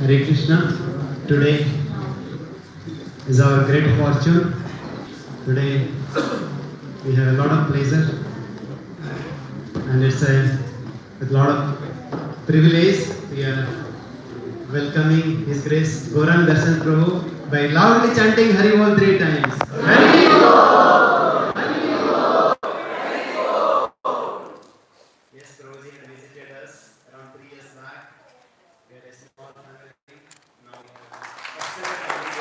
Hare Krishna. Today is our great fortune. Today we have a lot of pleasure and it's with a lot of privilege we are welcoming His Grace Gaurang Darshan Prabhu by loudly chanting Hari Bol 3 times. Hari Bol! Hari Bol! Hari Bol! Yes, Prabhuji had visited us around 3 years back. We had a small family. Now we have excellent family.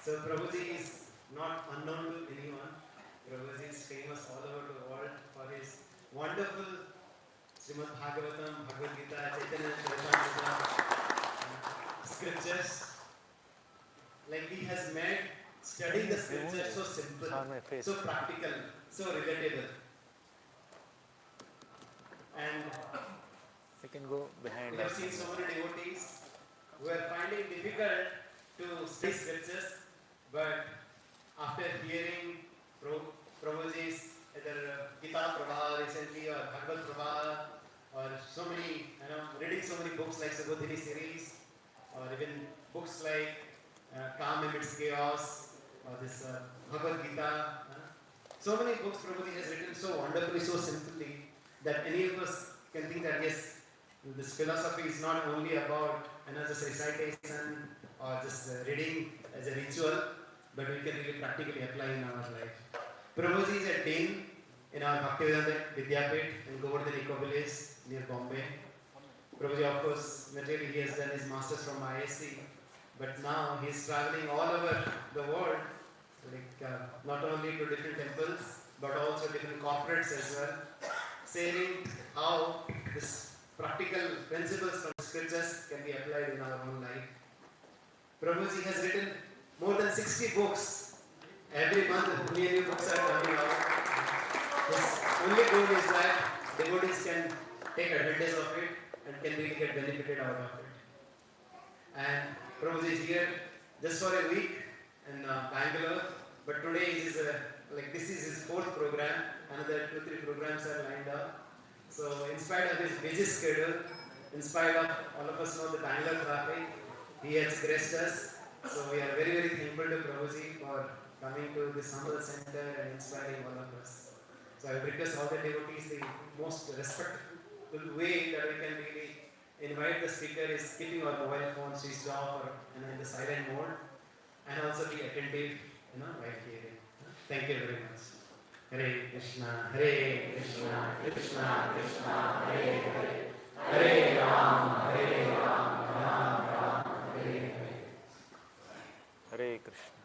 So Prabhuji is not unknown to anyone. Prabhuji is famous all over the world for his wonderful Srimad Bhagavatam, Bhagavad Gita, Chaitanya Charitamrita scriptures. Like he has made studying the scriptures so simple, so practical, so relatable. And we can go behind. We have seen so many devotees who are finding difficult to study scriptures, but after hearing Prabhuji's either Gita Prabha recently or Bhagavad Prabha or so many, reading so many books like Subodhini series or even books like Calm Amidst Chaos or this Bhagavad Gita. So many books Prabhuji has written so wonderfully, so simply that any of us can think that yes, this philosophy is not only about just recitation or just reading as a ritual, but we can really practically apply in our life. Prabhuji is a dean in our Bhaktivedanta Vidyapit in Govardhan Eco Village near Bombay. Prabhuji, of course, materially he has done his masters from ISC but now he's traveling all over the world, not only to different temples, but also different corporates as well, saying how this practical principles from scriptures can be applied in our own life. Prabhuji has written more than 60 books. Every month, new books are coming out. His only goal is that devotees can take advantage of it and can really get benefited out of it. And Prabhuji is here just for a week in Bangalore, but today is this is his fourth program. Another 2-3 programs are lined up. So in spite of his busy schedule, in spite of all of us know the Bangalore traffic, he has graced us. So we are very, very thankful to Prabhuji for coming to this humble center and inspiring all of us. So I would request all the devotees, the most respectful way that we can really invite the speaker is keeping our mobile phone switched off or in the silent mode, and also be attentive, while hearing. Thank you very much. Hare Krishna, Krishna Krishna, Hare Hare, Hare Ram, Ram Ram, Hare Hare. Hare Krishna.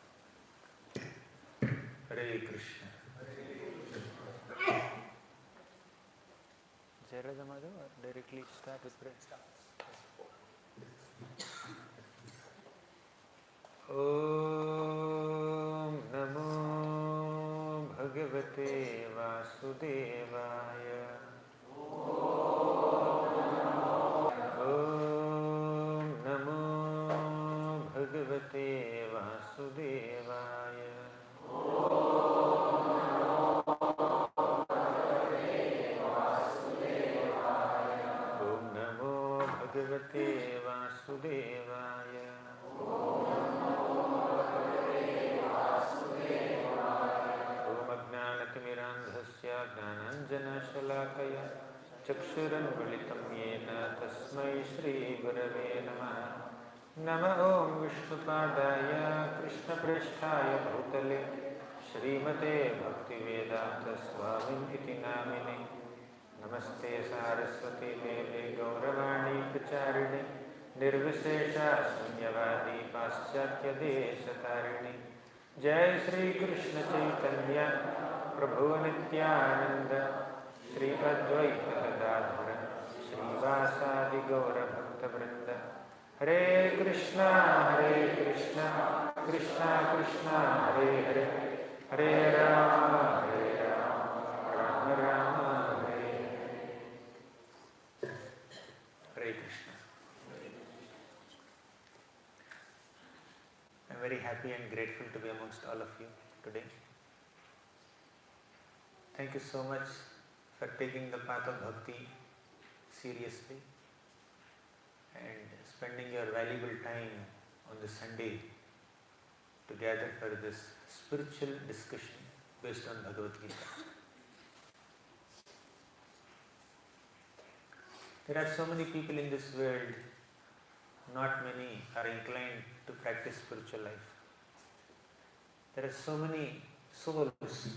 Hare Krishna. Jayaraja Madhav, or directly start with prayer? Om Namo Bhagavate Vasudevaya. Om Namo Bhagavate Vasudevaya. Om Namo Bhagavate Vasudevaya. Ajnanatimirandhasya Gnananjanashalakaya Chakshurunmilitam Yena Tasmai Shri Gurave Namaha. Nama Om Vishnupadaya Krishna Presthaya Bhutale Shrimate Bhaktivedanta Swamiti Namine. Namaste Saraswati Deve Gauravani Pracharine Nirvisesha Sunyavadi Paschatya Desatarini. Jai Shri Krishna Chaitanya Prabhu Nityananda Shri Advaita Gadadhara Srivasadi Gaura Bhakta Vrinda. Hare Krishna, Krishna Krishna, Hare Hare, Hare Rama, Rama Rama, Hare Hare. Hare Krishna. I am very happy and grateful to be amongst all of you today. Thank you so much for taking the path of bhakti seriously and spending your valuable time on the Sunday to gather for this spiritual discussion based on Bhagavad Gita. There are so many people in this world, not many are inclined to practice spiritual life. There are so many souls,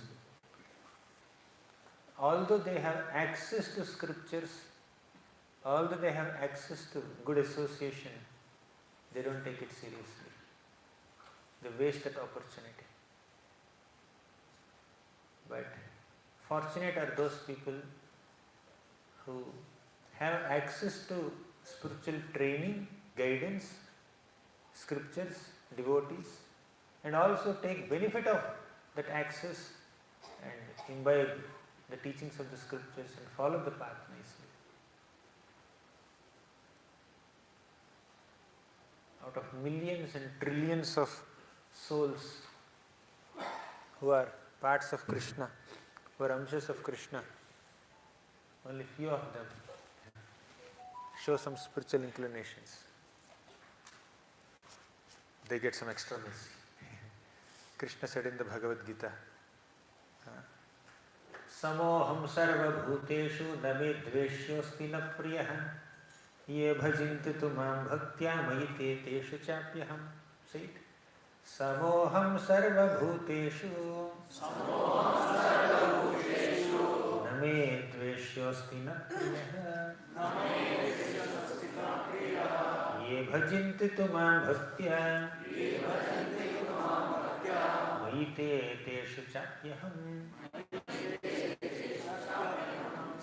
although they have access to scriptures, although they have access to good association, they don't take it seriously. They waste that opportunity. But fortunate are those people who have access to spiritual training, guidance, scriptures, devotees, and also take benefit of that access and imbibe the teachings of the scriptures and follow the path nicely. Out of millions and trillions of souls who are parts of Krishna, who are amshas of Krishna, only few of them show some spiritual inclinations. They get some extra mercy. Krishna said in the Bhagavad Gita, Samoham sarva bhuteshu name dveshyosti na priyah ye bhajanti tumam bhaktya mayite teshu chapyaham. Say it. Samoham sarva bhuteshu name dveshyosti na priyah ये भजन्ति तु मां भक्त्या मयि ते तेषु चाप्यहम्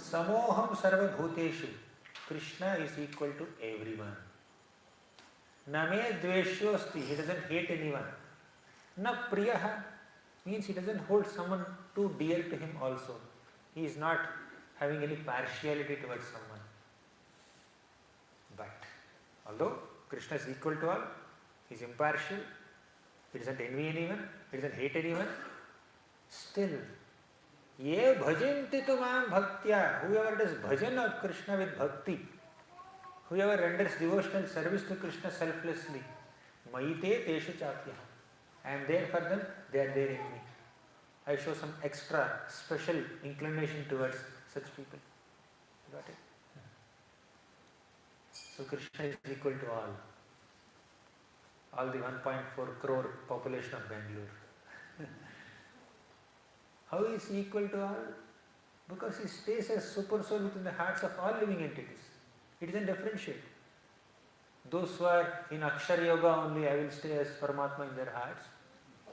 समोहम सर्वभूतेषु. Krishna is equal to everyone. Name dveshyosti, he doesn't hate anyone. Na priyaha means he doesn't hold someone too dear to him also. He is not having any partiality towards someone. But although Krishna is equal to all, he is impartial, he doesn't envy anyone, he doesn't hate anyone, still, ye bhajanti tu mam bhaktya, whoever does bhajan of Krishna with bhakti, whoever renders devotional service to Krishna selflessly, mayite teshu chapya, I am there for them, they are there in me. I show some extra special inclination towards such people. Got it? So Krishna is equal to all the 1.4 crore population of Bangalore. How is he equal to all? Because he stays as super soul within the hearts of all living entities. It doesn't differentiate. Those who are in Akshar Yoga only, I will stay as Paramatma in their hearts.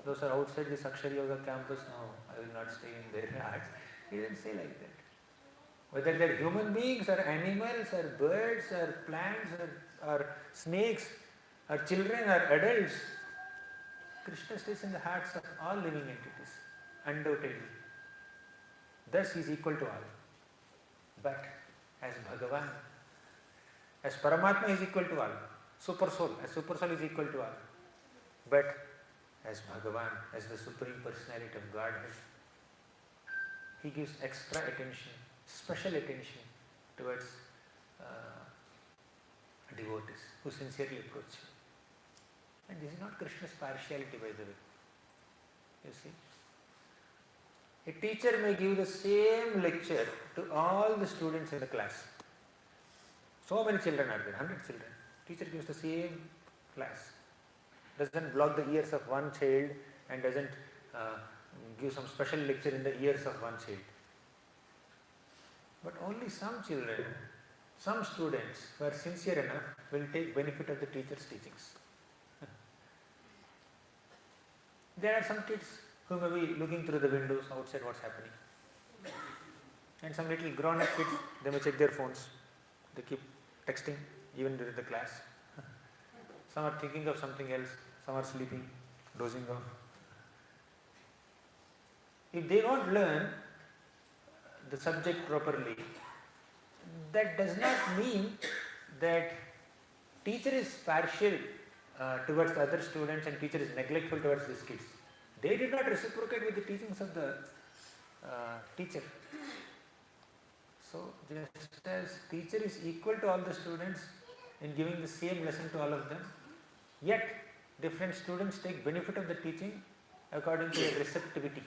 Those who are outside this Akshar Yoga campus, no, I will not stay in their hearts. He doesn't say like that. Whether they are human beings or animals or birds or plants or snakes or children or adults, Krishna stays in the hearts of all living entities, undoubtedly. Thus he is equal to all. But as Bhagavan, as Paramatma is equal to all, Super Soul, as Super Soul is equal to all. But as Bhagavan, as the Supreme Personality of Godhead, he gives extra attention, special attention towards devotees who sincerely approach him. And this is not Krishna's partiality, by the way. You see? A teacher may give the same lecture to all the students in the class. So many children are there, 100 children. Teacher gives the same class. Doesn't block the ears of one child and doesn't give some special lecture in the ears of one child. But only some children, some students who are sincere enough will take benefit of the teacher's teachings. There are some kids who may be looking through the windows outside what's happening. And some little grown-up kids, they may check their phones. They keep texting even during the class. Some are thinking of something else, some are sleeping, dozing off. If they don't learn the subject properly, that does not mean that teacher is partial towards the other students and teacher is neglectful towards these kids. They did not reciprocate with the teachings of the teacher. So just as teacher is equal to all the students in giving the same lesson to all of them, yet different students take benefit of the teaching according to their receptivity.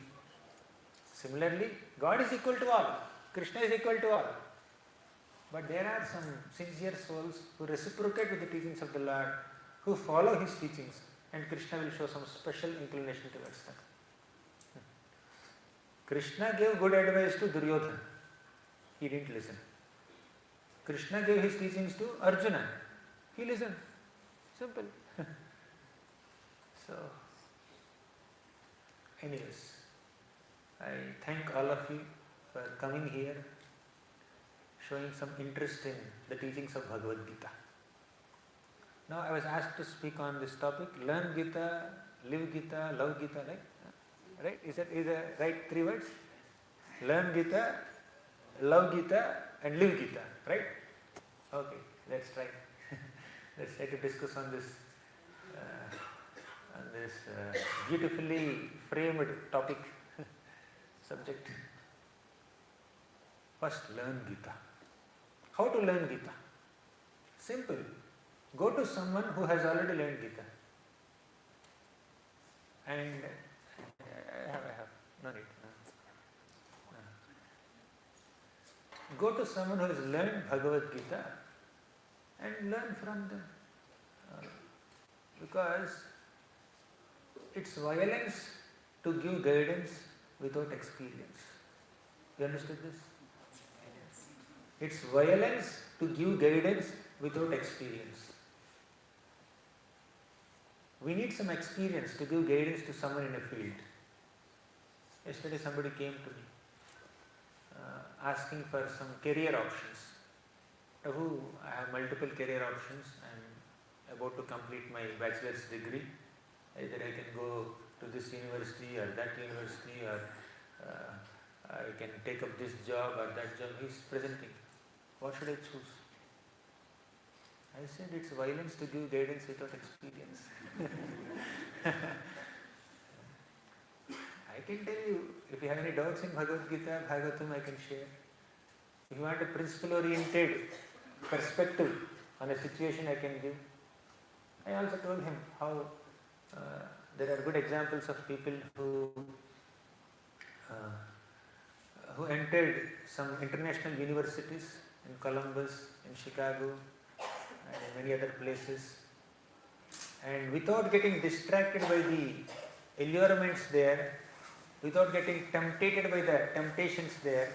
Similarly, God is equal to all, Krishna is equal to all. But there are some sincere souls who reciprocate with the teachings of the Lord, who follow his teachings, and Krishna will show some special inclination towards them. Krishna gave good advice to Duryodhana. He didn't listen. Krishna gave his teachings to Arjuna. He listened. Simple. So, anyways, I thank all of you for coming here, showing some interest in the teachings of Bhagavad Gita. Now I was asked to speak on this topic, learn Gita, live Gita, love Gita, right? Is that right 3 words? Learn Gita, love Gita and live Gita, right? Okay, let's try. Let's try to discuss on this beautifully framed topic, subject. First, learn Gita. How to learn Gita? Simple. Go to someone who has already learned Gita. And I have. No need. Go to someone who has learned Bhagavad Gita and learn from them. Because it's violence to give guidance without experience. You understood this? It's violence to give guidance without experience. we need some experience to give guidance to someone in a field. Yesterday somebody came to me asking for some career options. I have multiple career options. I am about to complete my bachelor's degree. Either I can go to this university or that university, or I can take up this job or that job. He is presenting. What should I choose? I said it's violence to give guidance without experience. I can tell you, if you have any doubts in Bhagavad Gita, Bhagavatam, I can share. If you want a principle-oriented perspective on a situation, I can give. I also told him how there are good examples of people who entered some international universities in Columbus, in Chicago, and in many other places, and without getting distracted by the allurements there, without getting tempted by the temptations there,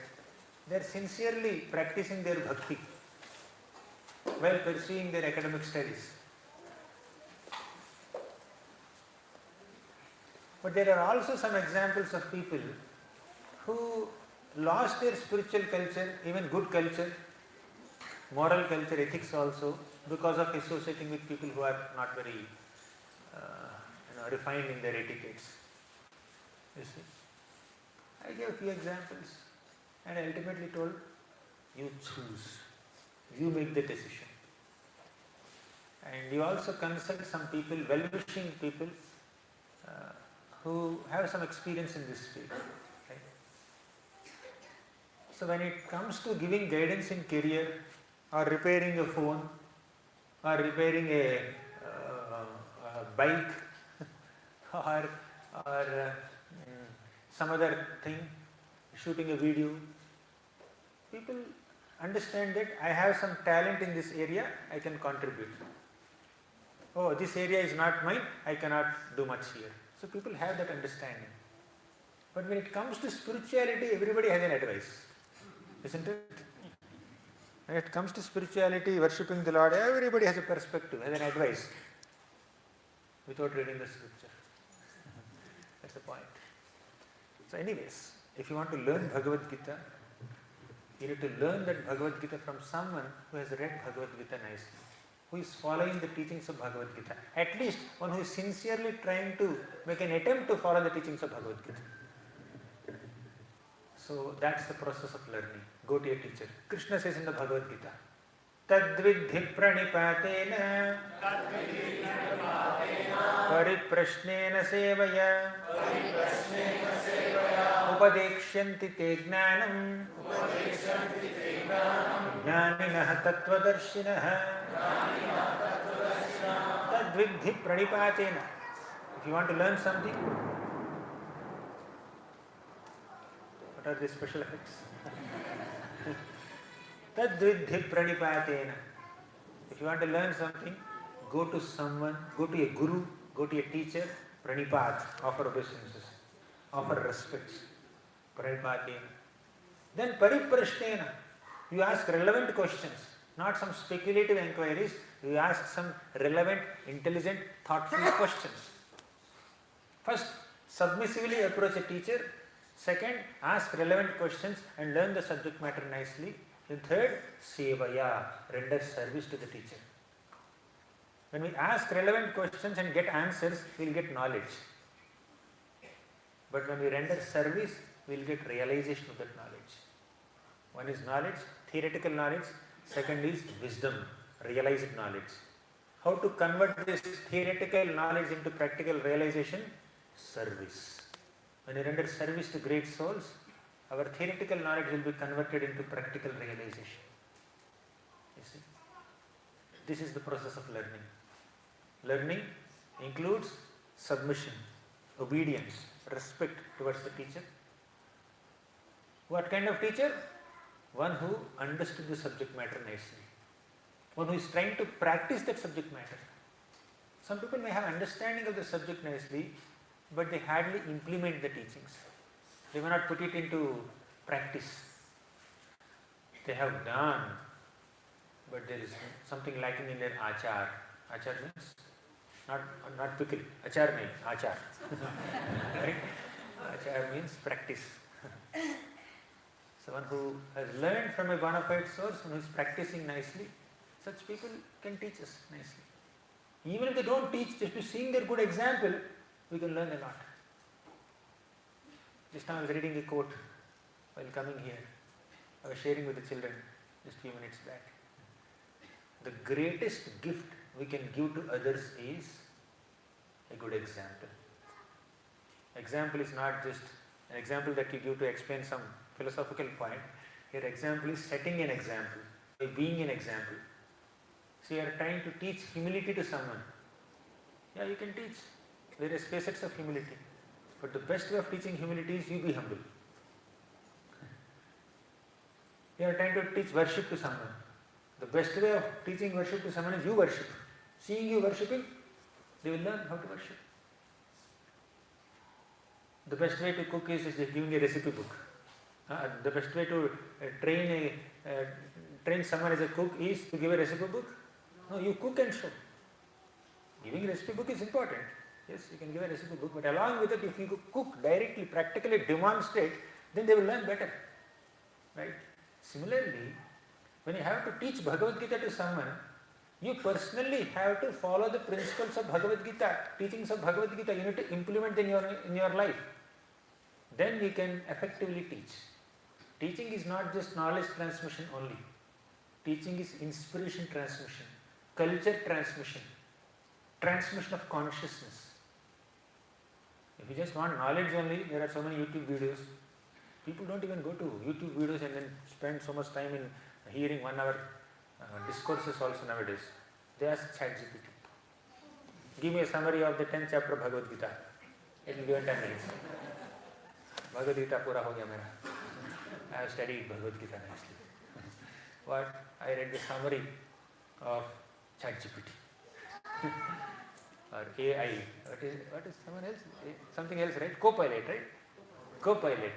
they are sincerely practicing their bhakti while pursuing their academic studies. But there are also some examples of people who lost their spiritual culture, even good culture, moral culture, ethics also, because of associating with people who are not very refined in their etiquettes. You see, I gave a few examples, and I ultimately told, you choose, you make the decision. And you also consult some people, well-wishing people who have some experience in this field. Right? So when it comes to giving guidance in career, or repairing a phone, or repairing a bike, or some other thing, shooting a video, people understand that I have some talent in this area, I can contribute. Oh, this area is not mine, I cannot do much here. So people have that understanding. But when it comes to spirituality, everybody has an advice, isn't it? When it comes to spirituality, worshipping the Lord, everybody has a perspective, has an advice, without reading the scripture. That's the point. So anyways, if you want to learn Bhagavad Gita, you need to learn that Bhagavad Gita from someone who has read Bhagavad Gita nicely, who is following the teachings of Bhagavad Gita. At least one who is sincerely trying to make an attempt to follow the teachings of Bhagavad Gita. So that's the process of learning. Go to a teacher. Krishna says in the Bhagavad Gita, Tadvidhi pranipatena pariprashnena sevaya upadekshyanti te gnanam jnaninaha tattvadarshinaha tadvidhi pranipatena. If you want to learn something, what are the special effects? Tadvidhi pranipatena. If you want to learn something, go to someone, go to a guru, go to a teacher, pranipat, offer obeisances, offer respects, pranipatena. Then pariprashnena, you ask relevant questions, not some speculative inquiries, you ask some relevant, intelligent, thoughtful questions. First, submissively approach a teacher. Second, ask relevant questions and learn the subject matter nicely. And third, sevaya, render service to the teacher. When we ask relevant questions and get answers, we will get knowledge. But when we render service, we will get realization of that knowledge. One is knowledge, theoretical knowledge. Second is wisdom, realized knowledge. How to convert this theoretical knowledge into practical realization? Service. When we render service to great souls, our theoretical knowledge will be converted into practical realization. You see? This is the process of learning. Learning includes submission, obedience, respect towards the teacher. What kind of teacher? One who understood the subject matter nicely. One who is trying to practice that subject matter. Some people may have understanding of the subject nicely, but they hardly implement the teachings. They may not put it into practice. They have done, but there is something lacking in their achar. Achar means not pickle. Achar nahi, achar. Right? Achar means practice. Someone who has learned from a bona fide source, who is practicing nicely, such people can teach us nicely. Even if they don't teach, just by seeing their good example, we can learn a lot. Just now I was reading a quote while coming here. I was sharing with the children just a few minutes back. The greatest gift we can give to others is a good example. Example is not just an example that you give to explain some philosophical point. Your example is setting an example, by being an example. So you are trying to teach humility to someone. Yeah, you can teach various facets of humility. But the best way of teaching humility is you be humble. You are trying to teach worship to someone. The best way of teaching worship to someone is you worship. Seeing you worshipping, they will learn how to worship. The best way to cook is just giving a recipe book. The best way to train someone as a cook is to give a recipe book. No, you cook and show. Giving a recipe book is important. Yes, you can give a recipe book, but along with it, if you cook directly, practically demonstrate, then they will learn better. Right? Similarly, when you have to teach Bhagavad Gita to someone, you personally have to follow the principles of Bhagavad Gita, teachings of Bhagavad Gita. You need to implement in your life. Then you can effectively teach. Teaching is not just knowledge transmission only. Teaching is inspiration transmission, culture transmission, transmission of consciousness. If you just want knowledge only, there are so many YouTube videos. People don't even go to YouTube videos and then spend so much time in hearing 1 hour discourses also nowadays. They ask ChatGPT. Give me a summary of the 10th chapter of Bhagavad Gita. It will give in 10 minutes. Bhagavad Gita pura ho gaya mera. I have studied Bhagavad Gita nicely. What? I read the summary of ChatGPT. Or AI. What is someone else? Something else, right? Copilot, right? Copilot.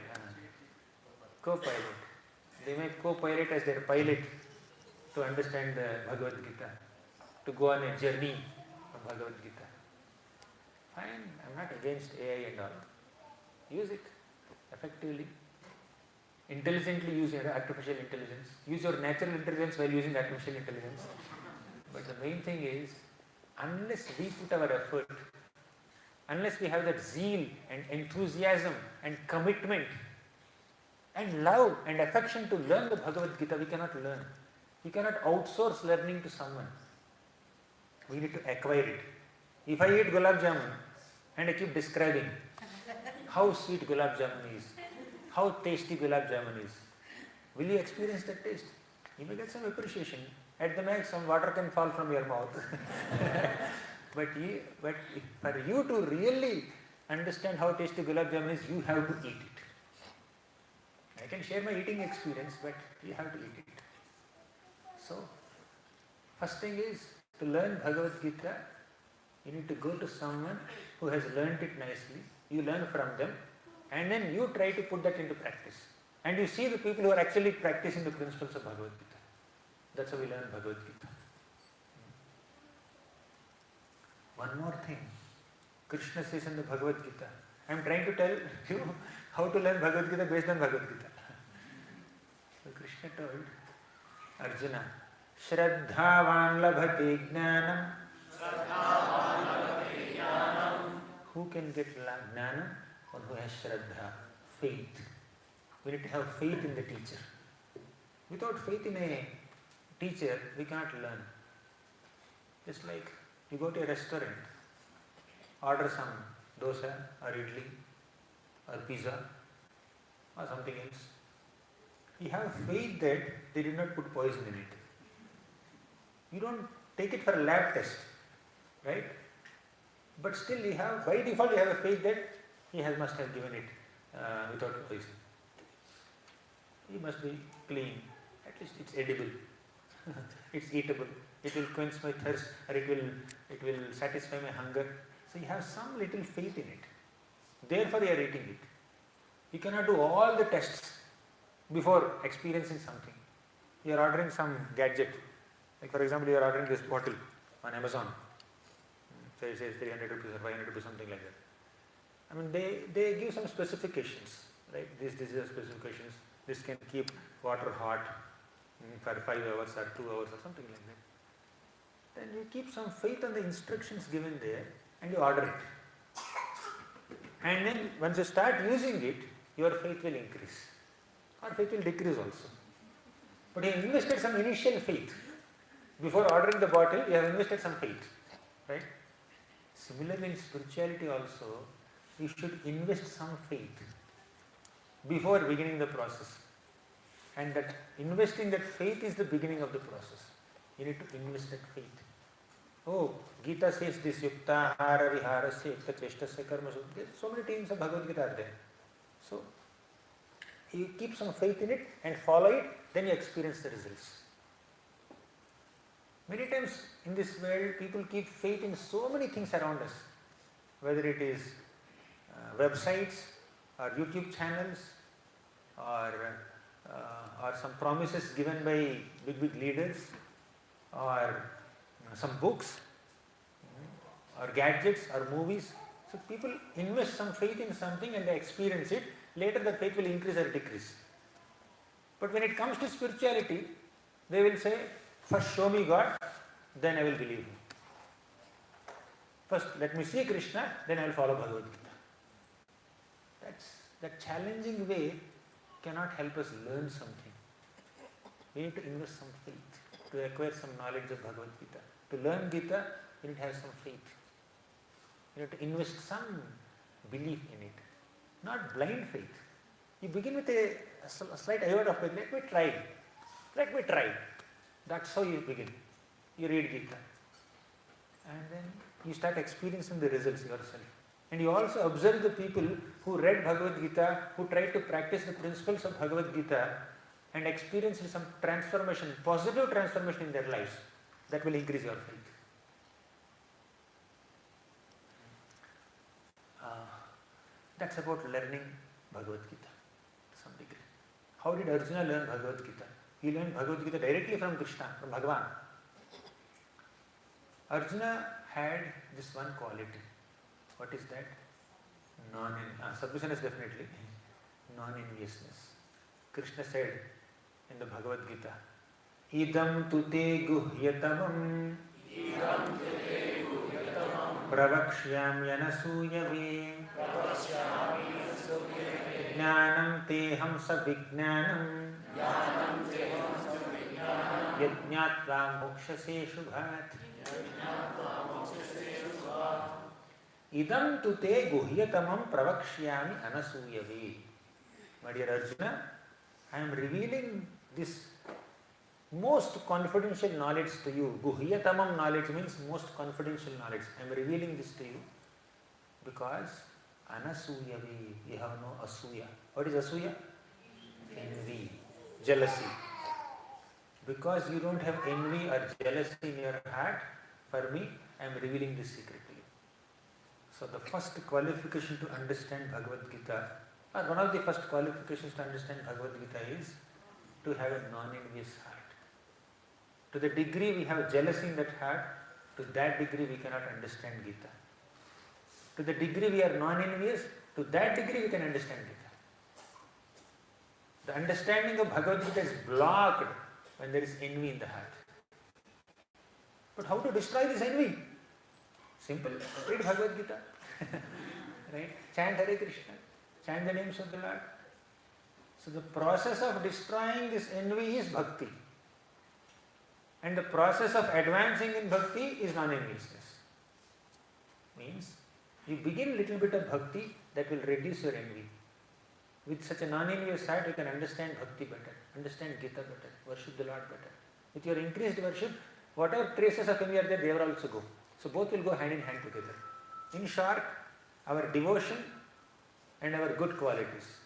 Copilot. They make Copilot as their pilot to understand the Bhagavad Gita, to go on a journey of Bhagavad Gita. Fine, I'm not against AI and all. Use it effectively. Intelligently use your artificial intelligence. Use your natural intelligence while using artificial intelligence. But the main thing is, unless we put our effort, unless we have that zeal and enthusiasm and commitment and love and affection to learn the Bhagavad Gita, we cannot learn. We cannot outsource learning to someone. We need to acquire it. If I eat gulab jamun and I keep describing how sweet gulab jamun is, how tasty gulab jamun is, will you experience that taste? You may get some appreciation. At the max, some water can fall from your mouth. But for you to really understand how tasty gulab jamun is, you have to eat it. I can share my eating experience, but you have to eat it. So, first thing is, to learn Bhagavad Gita, you need to go to someone who has learned it nicely. You learn from them, and then you try to put that into practice. And you see the people who are actually practicing the principles of Bhagavad Gita. That's how we learn Bhagavad Gita. One more thing. Krishna says in the Bhagavad Gita. I am trying to tell you how to learn Bhagavad Gita based on Bhagavad Gita. So Krishna told Arjuna, Shraddhavan labhati jnanam. Who can get jnana? One who has Shraddha, faith. We need to have faith in the teacher. Without faith in a teacher, we cannot learn. Just like you go to a restaurant, order some dosa or idli or pizza or something else. You have faith that they did not put poison in it. You don't take it for a lab test, right? But still you have, by default you have a faith that he must have given it without poison. He must be clean. At least it's edible. It's eatable. It will quench my thirst, or it will satisfy my hunger. So you have some little faith in it. Therefore you are eating it. You cannot do all the tests before experiencing something. You are ordering some gadget. Like for example, you are ordering this bottle on Amazon. So it says 300 rupees or 500 rupees, something like that. I mean, they give some specifications, right? These are specifications. This can keep water hot for 5 hours or 2 hours or something like that. Then you keep some faith on the instructions given there and you order it. And then once you start using it, your faith will increase or faith will decrease also. But you invested some initial faith. Before ordering the bottle, you have invested some faith, right? Similarly in spirituality also, you should invest some faith before beginning the process. And that investing that faith is the beginning of the process. You need to invest that faith. Oh, Gita says this, yukta hara viharasya yukta cheshtasya karmasu. So many teams of Bhagavad Gita are there. So, you keep some faith in it and follow it, then you experience the results. Many times in this world, people keep faith in so many things around us, whether it is websites or YouTube channels or some promises given by big leaders or some books or gadgets or movies. So people invest some faith in something and they experience it. Later the faith will increase or decrease. But when it comes to spirituality, they will say, first show me God, then I will believe him. First let me see Krishna, then I will follow Bhagavad Gita. That challenging way cannot help us learn something. We need to invest some faith to acquire some knowledge of Bhagavad Gita. To learn Gita, you need to have some faith. You need to invest some belief in it. Not blind faith. You begin with a slight iota of faith. Let me try. That's how you begin. You read Gita. And then you start experiencing the results yourself. And you also observe the people who read Bhagavad Gita, who tried to practice the principles of Bhagavad Gita and experience some transformation, positive transformation in their lives. That will increase your faith. That's about learning Bhagavad Gita to some degree. How did Arjuna learn Bhagavad Gita? He learned Bhagavad Gita directly from Krishna, from Bhagavan. Arjuna had this one quality. What is that? Submissioness, definitely. Non-enviousness. Krishna said in the Bhagavad Gita, Idam tute guhyatamam pravakshyam yanasuyave jnanam teham savijnanam yajñātvā mokṣase shubhat. Idam tute guhyatamam pravakshyami anasuyave. My dear Arjuna, I am revealing this most confidential knowledge to you. Guhyatamam knowledge means most confidential knowledge. I am revealing this to you because anasuyave, you have no asuya. What is asuya? Envy, jealousy. Because you don't have envy or jealousy in your heart, for me, I am revealing this secret to you. So the first qualification to understand Bhagavad Gita, or one of the first qualifications to understand Bhagavad Gita is to have a non-envious heart. To the degree we have jealousy in that heart, to that degree we cannot understand Gita. To the degree we are non-envious, to that degree we can understand Gita. The understanding of Bhagavad Gita is blocked when there is envy in the heart. But how to destroy this envy? Simple. Read Bhagavad Gita. Right? Chant Hare Krishna. Chant the names of the Lord. So the process of destroying this envy is bhakti. And the process of advancing in bhakti is non-enviousness. Means you begin little bit of bhakti that will reduce your envy. With such a non-envious heart, you can understand bhakti better, understand Gita better, worship the Lord better. With your increased worship, whatever traces of envy are there, they will also go. So both will go hand in hand together. In short, our devotion and our good qualities,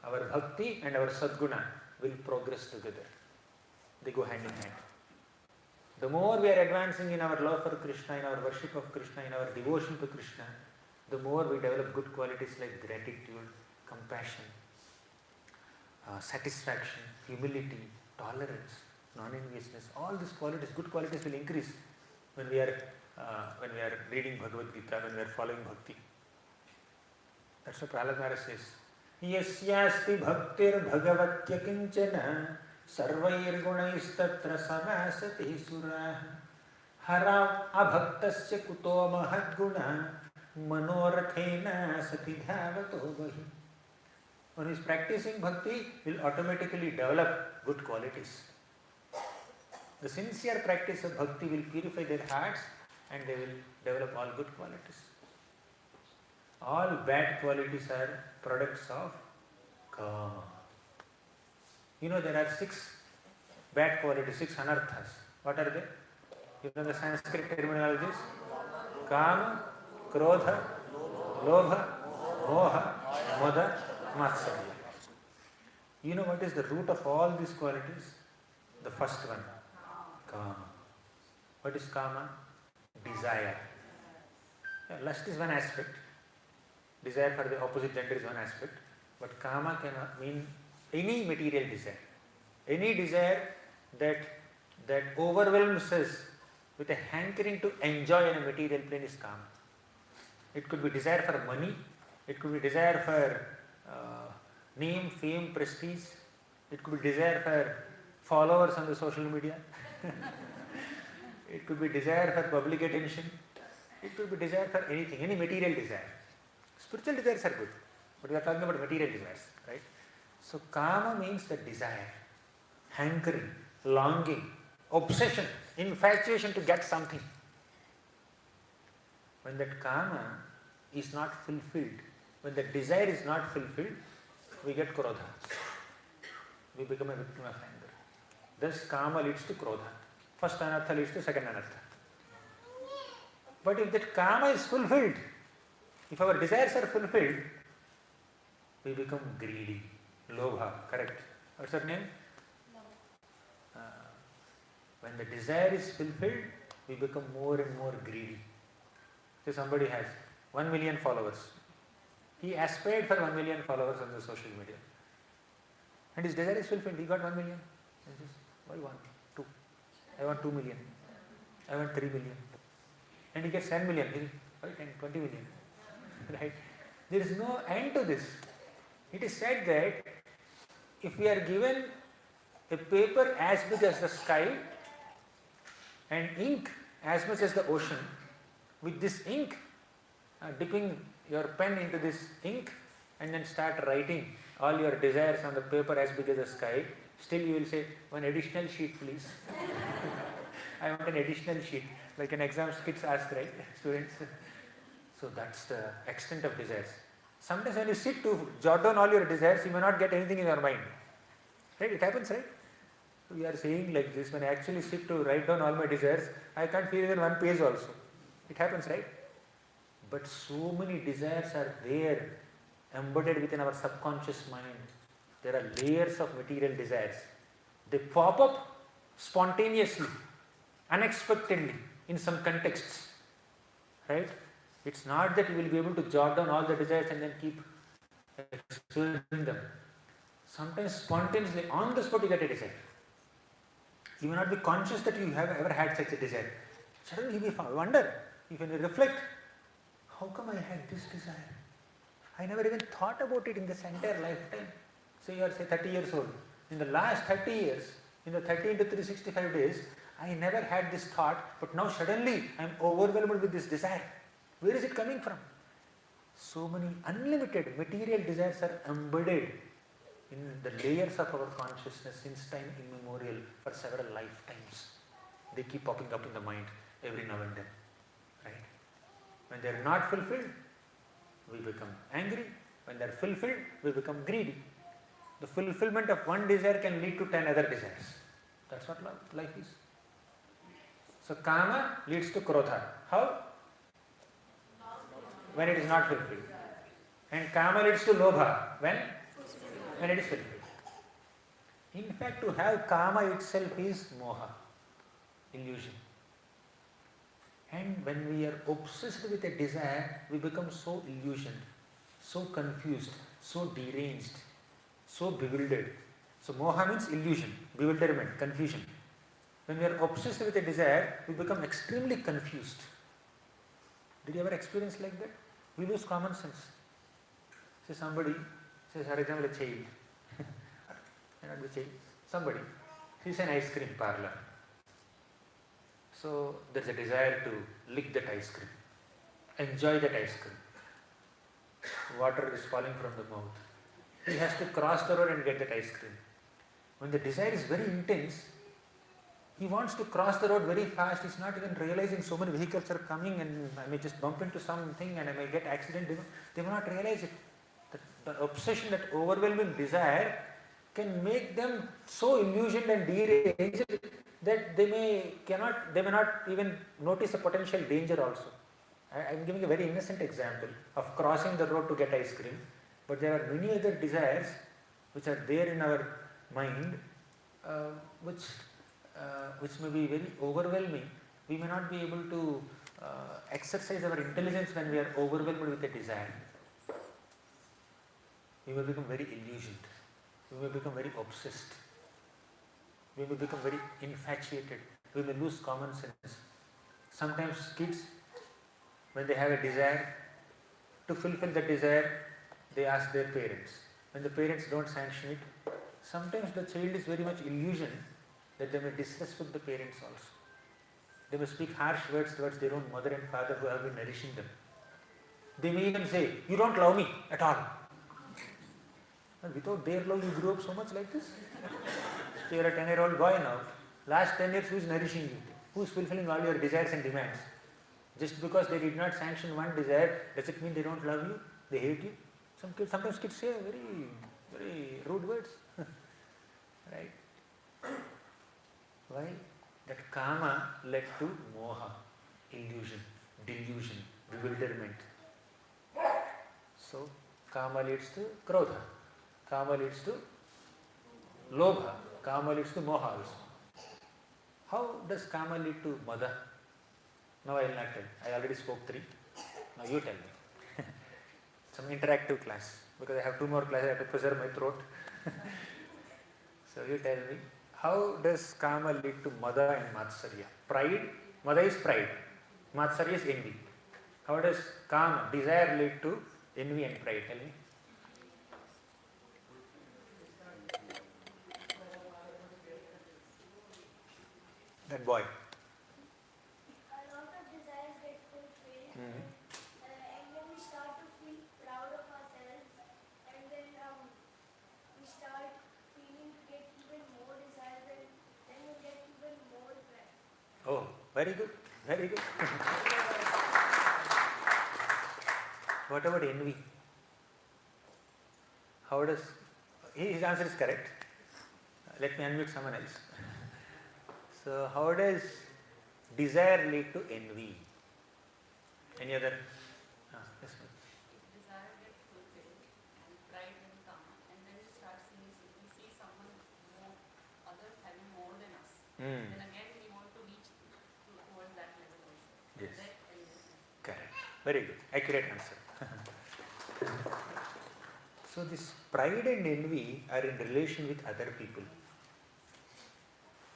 our bhakti and our sadguna will progress together. They go hand in hand. The more we are advancing in our love for Krishna, in our worship of Krishna, in our devotion to Krishna, the more we develop good qualities like gratitude, compassion, satisfaction, humility, tolerance, non-enviousness. All these qualities, good qualities will increase when we are when we are reading Bhagavad Gita, when we are following Bhakti. That's what Prahlad Maharaj says. Yasyasti bhaktir bhagavatya kinchana sarvair gunaistatra samasati surah harav abhaktasya kuto mahadguna manorathena sati dhavato vahi. When he is practicing bhakti, he will automatically develop good qualities. The sincere practice of bhakti will purify their hearts and they will develop all good qualities. All bad qualities are products of kama. You know there are 6 bad qualities, 6 anarthas. What are they? You know the Sanskrit terminologies? Kama, Krodha, Lobha, Moha, Mada, Matsarya. You know what is the root of all these qualities? The first one, Kama. What is Kama? Desire. Yeah, lust is one aspect. Desire for the opposite gender is one aspect. But Kama can mean any material desire. Any desire that overwhelms us with a hankering to enjoy in a material plane is Kama. It could be desire for money. It could be desire for name, fame, prestige. It could be desire for followers on the social media. It could be desire for public attention. It could be desire for anything, any material desire. Spiritual desires are good, but we are talking about material desires, right? So Kama means the desire, hankering, longing, obsession, infatuation to get something. When that Kama is not fulfilled, when the desire is not fulfilled, we get Krodha. We become a victim of anger. Thus Kama leads to Krodha. First anartha leads to second anartha. But if that Kama is fulfilled, if our desires are fulfilled, we become greedy. Lobha, correct. What's her name? When the desire is fulfilled, we become more and more greedy. So somebody has 1 million followers. He aspired for 1 million followers on the social media. And his desire is fulfilled. He got 1 million. He says, why 1? 2. I want 2 million. I want 3 million. And he gets 10 million. He says, why 10, 20 million? Right? There is no end to this. It is said that if we are given a paper as big as the sky and ink as much as the ocean, with this ink, dipping your pen into this ink and then start writing all your desires on the paper as big as the sky, still you will say, one additional sheet please. I want an additional sheet, like an exam kids ask, right, students. So that's the extent of desires. Sometimes when you sit to jot down all your desires, you may not get anything in your mind. Right? It happens, right? We are saying like this, when I actually sit to write down all my desires, I can't feel even 1 page also. It happens, right? But so many desires are there, embedded within our subconscious mind. There are layers of material desires. They pop up spontaneously, unexpectedly, in some contexts. Right? It's not that you will be able to jot down all the desires and then keep expressing them. Sometimes spontaneously, on the spot, you get a desire. You may not be conscious that you have ever had such a desire. Suddenly you may wonder, if you reflect, how come I had this desire? I never even thought about it in this entire lifetime. Say you are, say, 30 years old. In the last 30 years, in the 30 into 365 days, I never had this thought, but now suddenly I am overwhelmed with this desire. Where is it coming from? So many unlimited material desires are embedded in the layers of our consciousness since time immemorial for several lifetimes. They keep popping up in the mind every now and then. Right? When they are not fulfilled, we become angry. When they are fulfilled, we become greedy. The fulfillment of one desire can lead to 10 other desires. That's what life is. So Kama leads to Krodha. How? When it is not fulfilled. And Kama leads to Lobha. When? When it is fulfilled. In fact, to have Kama itself is Moha, illusion. And when we are obsessed with a desire, we become so illusioned, so confused, so deranged, so bewildered. So Moha means illusion, bewilderment, confusion. When we are obsessed with a desire, we become extremely confused. Did you ever experience like that? We lose common sense. Say somebody, say for example a child, not the child, somebody, he's an ice cream parlor. So there's a desire to lick that ice cream, enjoy that ice cream. Water is falling from the mouth. He has to cross the road and get that ice cream. When the desire is very intense, he wants to cross the road very fast. He's not even realizing so many vehicles are coming and I may just bump into something and I may get accident. They will not realize it. The obsession, that overwhelming desire can make them so illusioned and deranged that they may not even notice a potential danger also. I am giving a very innocent example of crossing the road to get ice cream, but there are many other desires which are there in our mind which may be very overwhelming. We may not be able to exercise our intelligence when we are overwhelmed with a desire. We will become very illusioned. We will become very obsessed. We will become very infatuated. We may lose common sense. Sometimes kids, when they have a desire, to fulfill the desire, they ask their parents. When the parents don't sanction it, sometimes the child is very much illusioned that they may disrespect the parents also. They may speak harsh words towards their own mother and father who have been nourishing them. They may even say, "You don't love me at all." And without their love, you grew up so much like this. So you are a 10-year-old boy now. Last 10 years, who is nourishing you? Who is fulfilling all your desires and demands? Just because they did not sanction one desire, does it mean they don't love you? They hate you? Sometimes kids say very, very rude words. Right? Why? That kama led to moha, illusion, delusion, bewilderment. So, kama leads to krodha, kama leads to lobha, kama leads to moha also. How does kama lead to mada? Now I will not tell. I already spoke 3. Now you tell me. Some interactive class, because I have 2 more classes, I have to preserve my throat. So you tell me, how does kama lead to mada and matsarya? Pride, mada is pride, matsarya is envy. How does kama, desire, lead to envy and pride? Tell me. That boy. A lot of desires get fulfilled, and then we start to feel proud of ourselves, and then we start feeling to get even more desires, and then we get even more pride. Oh, very good, very good. What about envy? How does, his answer is correct. Let me unmute someone else. So, how does desire lead to envy? Any other? Yes, ma'am. Desire gets fulfilled and pride will come, and then we start seeing, we see someone more, others having more than us. Then again we want to reach towards that level also. Yes. That envy. Correct. Very good. Accurate answer. So this pride and envy are in relation with other people.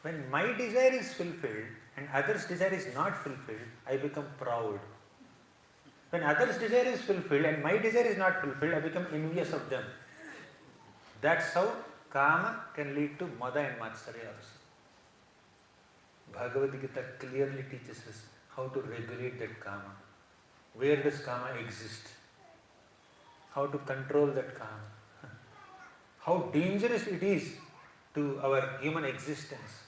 When my desire is fulfilled and others' desire is not fulfilled, I become proud. When others' desire is fulfilled and my desire is not fulfilled, I become envious of them. That's how kama can lead to mada and matsarya also. Bhagavad Gita clearly teaches us how to regulate that kama. Where does kama exist? How to control that kama. How dangerous it is to our human existence.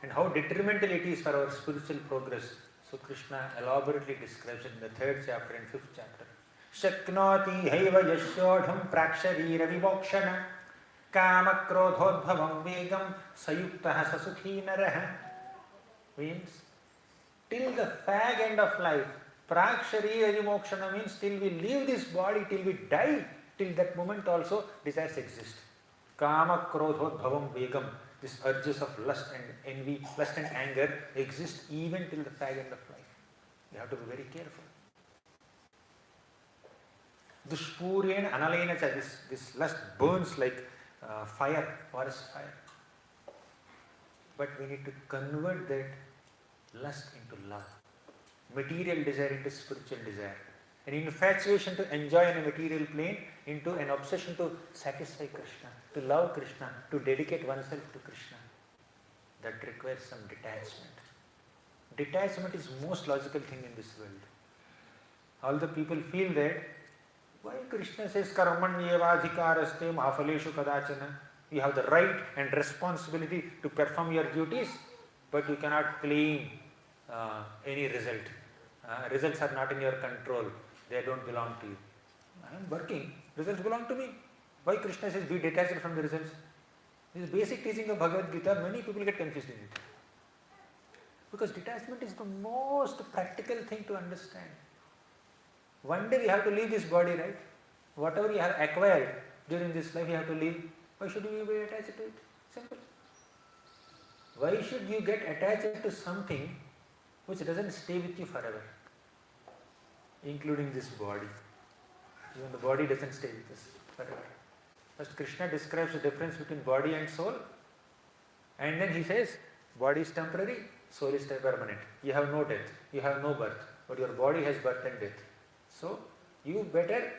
And how detrimental it is for our spiritual progress. So Krishna elaborately describes it in the 3rd chapter and 5th chapter. Shaknoti haiva yashodham praksharira vimokshana kama krodhodbhavam vegam sayuktaha sasukhi naraha. Means, till the fag end of life, praksharira vimokshana means till we leave this body, till we die, till that moment also desires exist. Kama krodhodbhavam vegam. These urges of lust and envy, lust and anger exist even till the fag end of life. You have to be very careful. Dushpuryen analena cha, this lust burns like fire, forest fire. But we need to convert that lust into love. material desire into spiritual desire, an infatuation to enjoy in a material plane into an obsession to satisfy Krishna, to love Krishna, to dedicate oneself to Krishna. That requires some detachment. Detachment is most logical thing in this world. All the people feel that, why Krishna says karmanyevadhikaraste mahaphaleshu kadachana. You have the right and responsibility to perform your duties, but you cannot claim any result. Results are not in your control. They don't belong to you. I am working. Results belong to me. Why Krishna says be detached from the results? This basic teaching of Bhagavad Gita, many people get confused in it. Because detachment is the most practical thing to understand. One day we have to leave this body, right? Whatever you have acquired during this life, you have to leave. Why should you be attached to it? Simple. Why should you get attached to something which doesn't stay with you forever? Including this body. Even the body doesn't stay with us forever. First Krishna describes the difference between body and soul, and then he says, body is temporary, soul is permanent. You have no death, you have no birth, but your body has birth and death. So, you better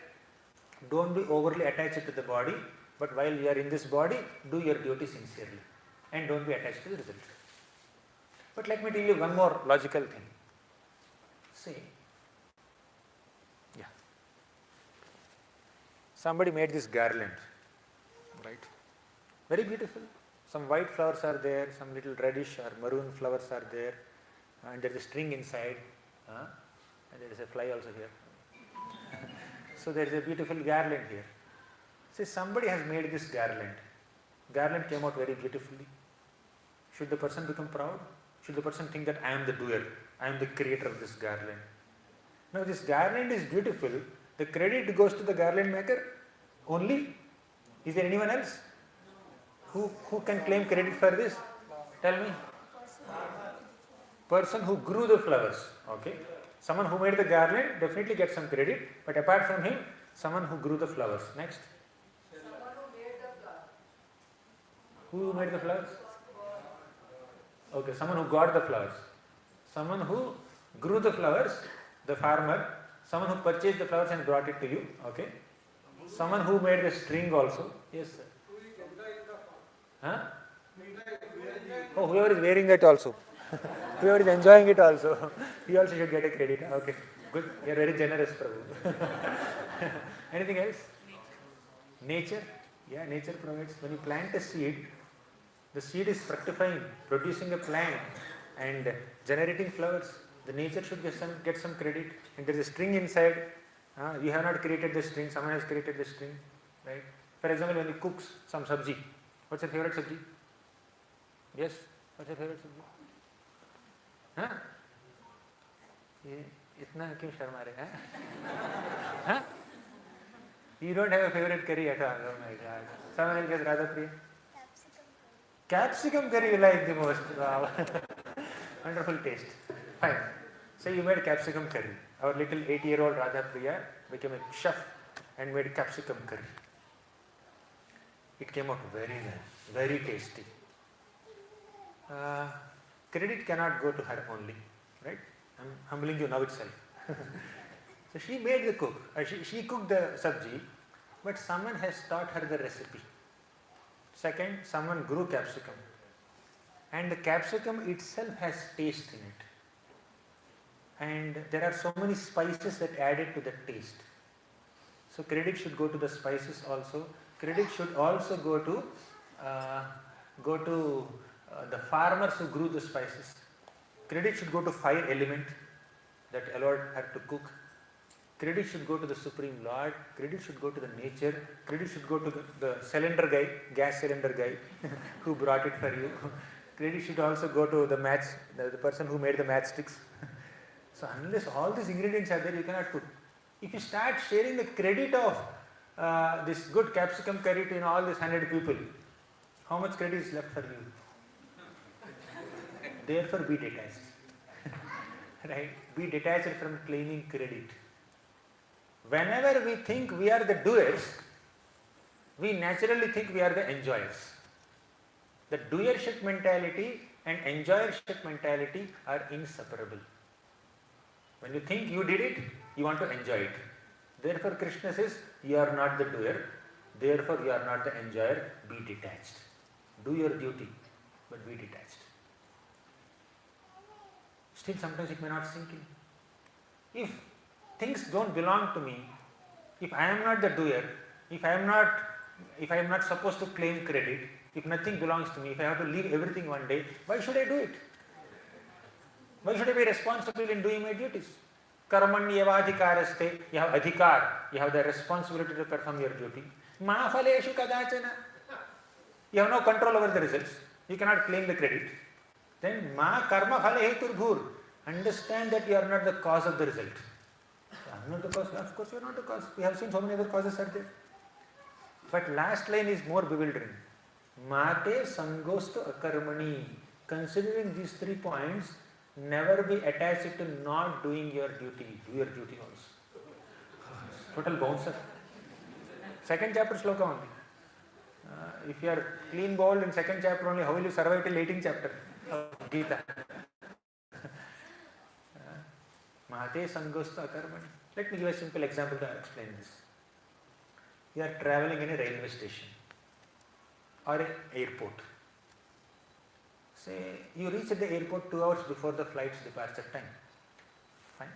don't be overly attached to the body, but while you are in this body, do your duty sincerely and don't be attached to the result. But let me tell you one more logical thing. See, somebody made this garland, right? Very beautiful. Some white flowers are there, some little reddish or maroon flowers are there, and there is a string inside, and there is a fly also here. So there is a beautiful garland here. See, somebody has made this garland. Garland came out very beautifully. Should the person become proud? Should the person think that I am the doer, I am the creator of this garland? Now this garland is beautiful. The credit goes to the garland maker only. Is there anyone else who can claim credit for this? Tell me. Person who grew the flowers. Okay. Someone who made the garland definitely gets some credit, but apart from him, someone who grew the flowers. Next. Someone who made the flower. Who made the flowers? Okay, someone who got the flowers. Someone who grew the flowers, the farmer. Someone who purchased the flowers and brought it to you. Okay. Someone who made the string also. Yes, sir. Huh? Oh, whoever is wearing it also. Whoever is enjoying it also. He also should get a credit. Okay. Good. You are very generous, Prabhu. Anything else? Nature. Yeah, nature provides. When you plant a seed, the seed is fructifying, producing a plant and generating flowers. The nature should get some credit. And there is a string inside. You have not created the string, someone has created the string. Right? For example, when you cook some sabji, what's your favorite sabji? Yes? What's your favorite sabji? Huh? Itna kyun sharma rahe? Huh? You don't have a favorite curry at all. Oh my God. Someone else has Radha Priya? Capsicum curry you like the most. Wow. Wonderful taste. Fine. So you made capsicum curry. Our little 8-year-old Radha Priya became a chef and made capsicum curry. It came out very well, very tasty. Credit cannot go to her only, right? I'm humbling you now itself. So she made the cook. She cooked the sabji, but someone has taught her the recipe. Second, someone grew capsicum, and the capsicum itself has taste in it. And there are so many spices that added to the taste. So credit should go to the spices also. Credit should also go to the farmers who grew the spices. Credit should go to fire element that allowed her to cook. Credit should go to the Supreme Lord. Credit should go to the nature. Credit should go to the cylinder guy, gas cylinder guy who brought it for you. Credit should also go to the person who made the matchsticks. So unless all these ingredients are there, you cannot cook. If you start sharing the credit of this good capsicum curry to all these 100 people, how much credit is left for you? Therefore, be detached. Right? Be detached from claiming credit. Whenever we think we are the doers, we naturally think we are the enjoyers. The doership mentality and enjoyership mentality are inseparable. When you think you did it, you want to enjoy it. Therefore Krishna says, you are not the doer, therefore you are not the enjoyer, be detached. Do your duty, but be detached. Still sometimes it may not sink in. If things don't belong to me, if I am not the doer, if I am not supposed to claim credit, if nothing belongs to me, if I have to leave everything one day, why should I do it? Why should I be responsible in doing my duties? Karmanyavadhikaraste, you have adhikar, you have the responsibility to perform your duty. Ma phaleshu kadachana, you have no control over the results, you cannot claim the credit. Then ma karma phale heturbhur, understand that you are not the cause of the result. I am not the cause, of course you are not the cause. We have seen so many other causes are there. But last line is more bewildering. Mate sangostu akarmani. Considering these 3 points, never be attached to not doing your duty. Do your duty also. Total bouncer. Second chapter sloka only. If you are clean bowled in second chapter only, how will you survive till 18th chapter of Gita? Mahate sangostu akarmani. Let me give a simple example to explain this. You are traveling in a railway station or an airport. Say you reach at the airport 2 hours before the flight's departure time. Fine.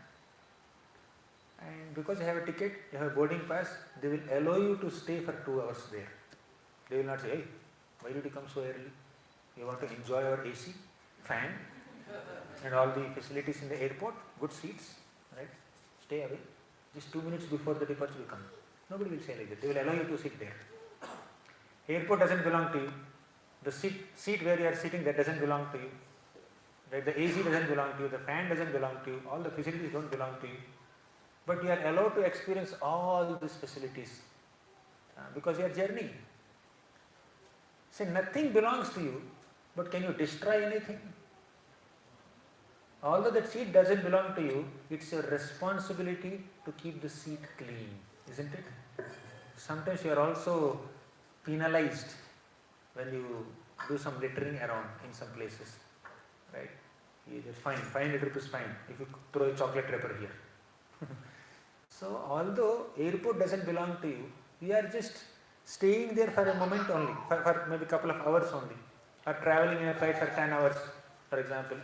And because you have a ticket, you have a boarding pass, they will allow you to stay for 2 hours there. They will not say, hey, why did you come so early? You want to enjoy your AC, fan, and all the facilities in the airport, good seats, right? Stay away. Just 2 minutes before the departure will come. Nobody will say like that. They will allow you to sit there. Airport doesn't belong to you. The seat where you are sitting, that doesn't belong to you. Right? The AC doesn't belong to you. The fan doesn't belong to you. All the facilities don't belong to you. But you are allowed to experience all these facilities because you are journeying. Say nothing belongs to you, but can you destroy anything? Although that seat doesn't belong to you, it's your responsibility to keep the seat clean, isn't it? Sometimes you are also penalized when you do some littering around in some places, right? You just fine, 500 rupees fine if you throw a chocolate wrapper here. So although airport doesn't belong to you, we are just staying there for a moment only, for maybe a couple of hours only, or traveling in a flight for 10 hours, for example.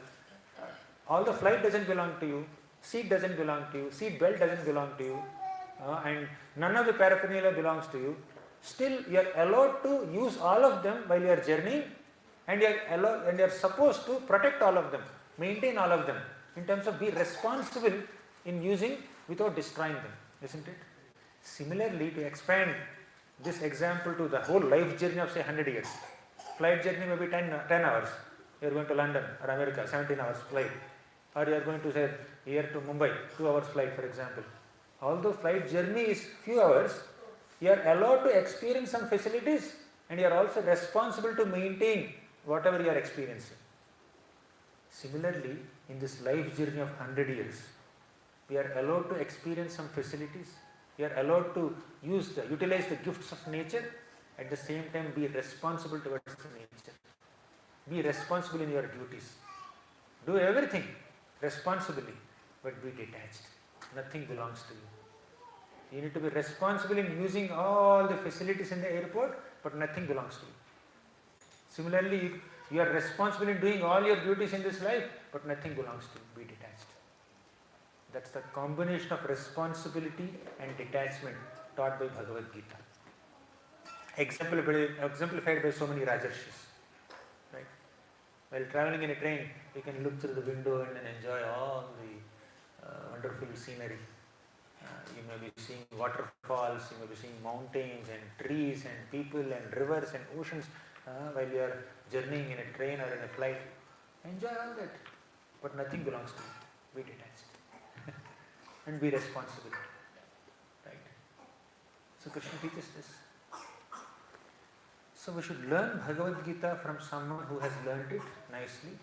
Although flight doesn't belong to you, seat doesn't belong to you, seat belt doesn't belong to you, and none of the paraphernalia belongs to you, still you are allowed to use all of them while you are journeying, and you are supposed to protect all of them, maintain all of them, in terms of be responsible in using without destroying them, isn't it? Similarly, to expand this example to the whole life journey of say 100 years, flight journey may be 10 hours, you are going to London or America, 17 hours flight, or you are going to say here to Mumbai, 2 hours flight for example. Although flight journey is few hours, you are allowed to experience some facilities and you are also responsible to maintain whatever you are experiencing. Similarly, in this life journey of 100 years, we are allowed to experience some facilities, we are allowed to utilize the gifts of nature, at the same time be responsible towards nature. Be responsible in your duties. Do everything responsibly, but be detached. Nothing belongs to you. You need to be responsible in using all the facilities in the airport, but nothing belongs to you. Similarly, you are responsible in doing all your duties in this life, but nothing belongs to you. Be detached. That's the combination of responsibility and detachment taught by Bhagavad Gita. Exemplified by so many Rajarshis. Right? While traveling in a train, you can look through the window and enjoy all the wonderful scenery. You may be seeing waterfalls, you may be seeing mountains and trees and people and rivers and oceans while you are journeying in a train or in a flight. Enjoy all that. But nothing belongs to you. Be detached. And be responsible. Right? So Krishna teaches this. So we should learn Bhagavad Gita from someone who has learned it nicely,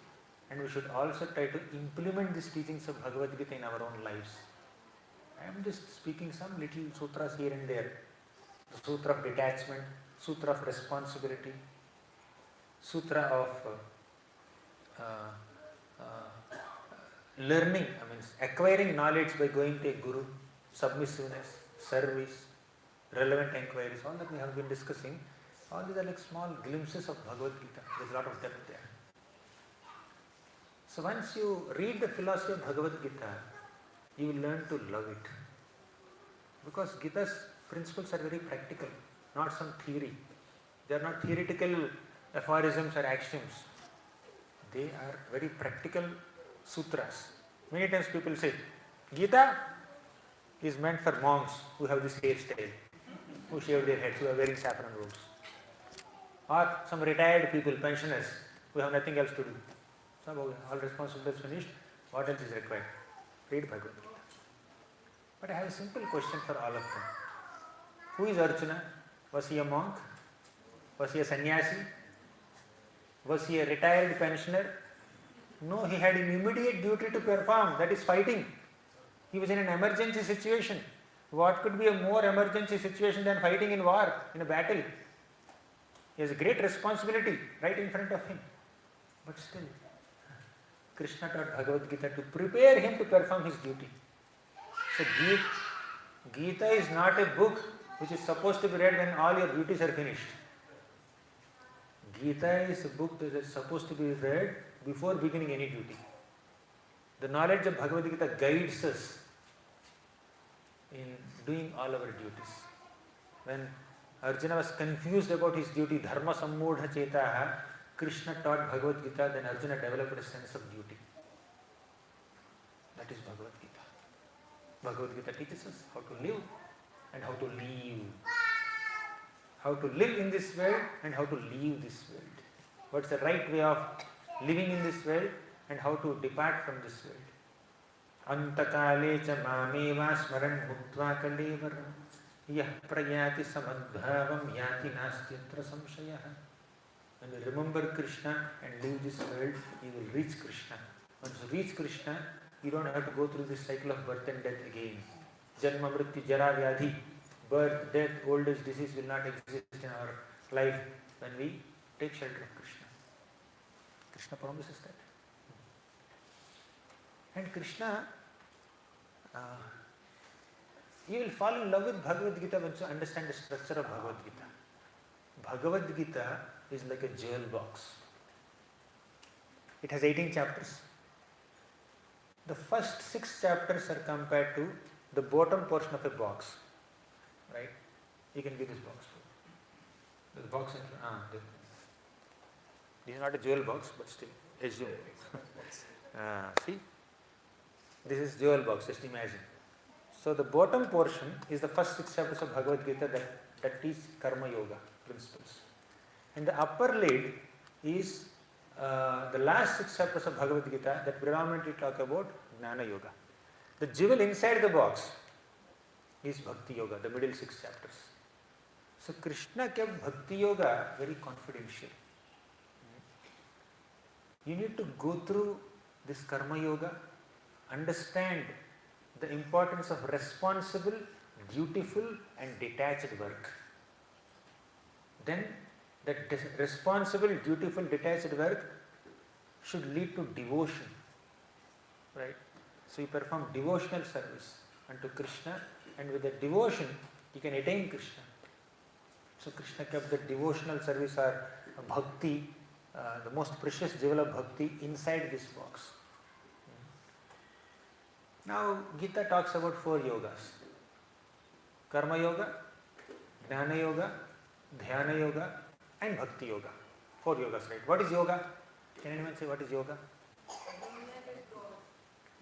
and we should also try to implement these teachings of Bhagavad Gita in our own lives. I am just speaking some little sutras here and there. The sutra of detachment, sutra of responsibility, sutra of learning, acquiring knowledge by going to a guru, submissiveness, service, relevant inquiries, all that we have been discussing, all these are like small glimpses of Bhagavad Gita. There's a lot of depth there. So once you read the philosophy of Bhagavad Gita, you will learn to love it. Because Gita's principles are very practical, not some theory. They are not theoretical aphorisms or axioms. They are very practical sutras. Many times people say, Gita is meant for monks who have this hairstyle, who shave their heads, who are wearing saffron robes. Or some retired people, pensioners, who have nothing else to do. So all responsibilities finished, what else is required? Read Bhagavad Gita. But I have a simple question for all of them. Who is Arjuna? Was he a monk? Was he a sannyasi? Was he a retired pensioner? No, he had an immediate duty to perform, that is fighting. He was in an emergency situation. What could be a more emergency situation than fighting in war, in a battle? He has a great responsibility right in front of him. But still, Krishna taught Bhagavad Gita to prepare him to perform his duty. So Gita is not a book which is supposed to be read when all your duties are finished. Gita is a book that is supposed to be read before beginning any duty. The knowledge of Bhagavad Gita guides us in doing all our duties. When Arjuna was confused about his duty, dharma sammudha chetaha, Krishna taught Bhagavad Gita, then Arjuna developed a sense of duty. That is Bhagavad Gita. Bhagavad Gita teaches us how to live and how to live. How to live in this world and how to leave this world. What's the right way of living in this world and how to depart from this world. Antakale cha mameva smaran bhuktva kalevaram yah prayati samadbhavam yati nastyatra samshayah. When you remember Krishna and leave this world, you will reach Krishna. Once you reach Krishna, you don't have to go through this cycle of birth and death again. Janma, mrityu, jara, vyadhi. Birth, death, old age, disease will not exist in our life when we take shelter of Krishna. Krishna promises that. And Krishna, you will fall in love with Bhagavad Gita once you understand the structure of Bhagavad Gita. Bhagavad Gita is like a jewel box. It has 18 chapters. The first 6 chapters are compared to the bottom portion of a box. Right? You can give this box. The box in front. This is not a jewel box, but still, assume. See? This is jewel box, just imagine. So the bottom portion is the first 6 chapters of Bhagavad Gita that teach Karma Yoga principles. And the upper lid is the last 6 chapters of Bhagavad Gita that predominantly talk about Jnana Yoga. The jewel inside the box is Bhakti Yoga, the middle 6 chapters. So Krishna kept Bhakti Yoga very confidential. You need to go through this Karma Yoga, understand the importance of responsible, dutiful and detached work. Then that responsible, dutiful, detached work should lead to devotion. Right? So you perform devotional service unto Krishna, and with the devotion you can attain Krishna. So Krishna kept the devotional service or bhakti, the most precious jewel of bhakti, inside this box. Now Gita talks about 4 yogas. Karma Yoga, Jnana Yoga, Dhyana Yoga and Bhakti Yoga. 4 yogas, right? What is yoga? Can anyone say what is yoga?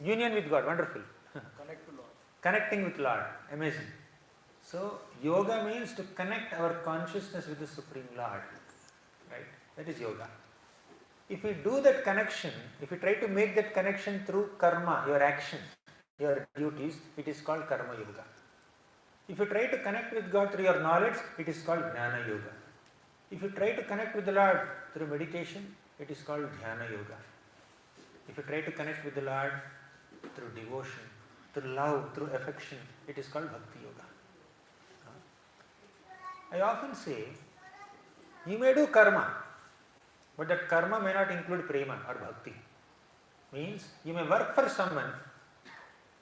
Union with God, wonderful. Connect to Lord. Connecting with Lord, amazing. So yoga means to connect our consciousness with the Supreme Lord. Right? That is yoga. If we do that connection, if we try to make that connection through karma, your action, your duties, it is called Karma Yoga. If you try to connect with God through your knowledge, it is called Jnana Yoga. If you try to connect with the Lord through meditation, it is called Dhyana Yoga. If you try to connect with the Lord through devotion, through love, through affection, it is called Bhakti Yoga. I often say, you may do karma, but that karma may not include prema or bhakti. Means you may work for someone,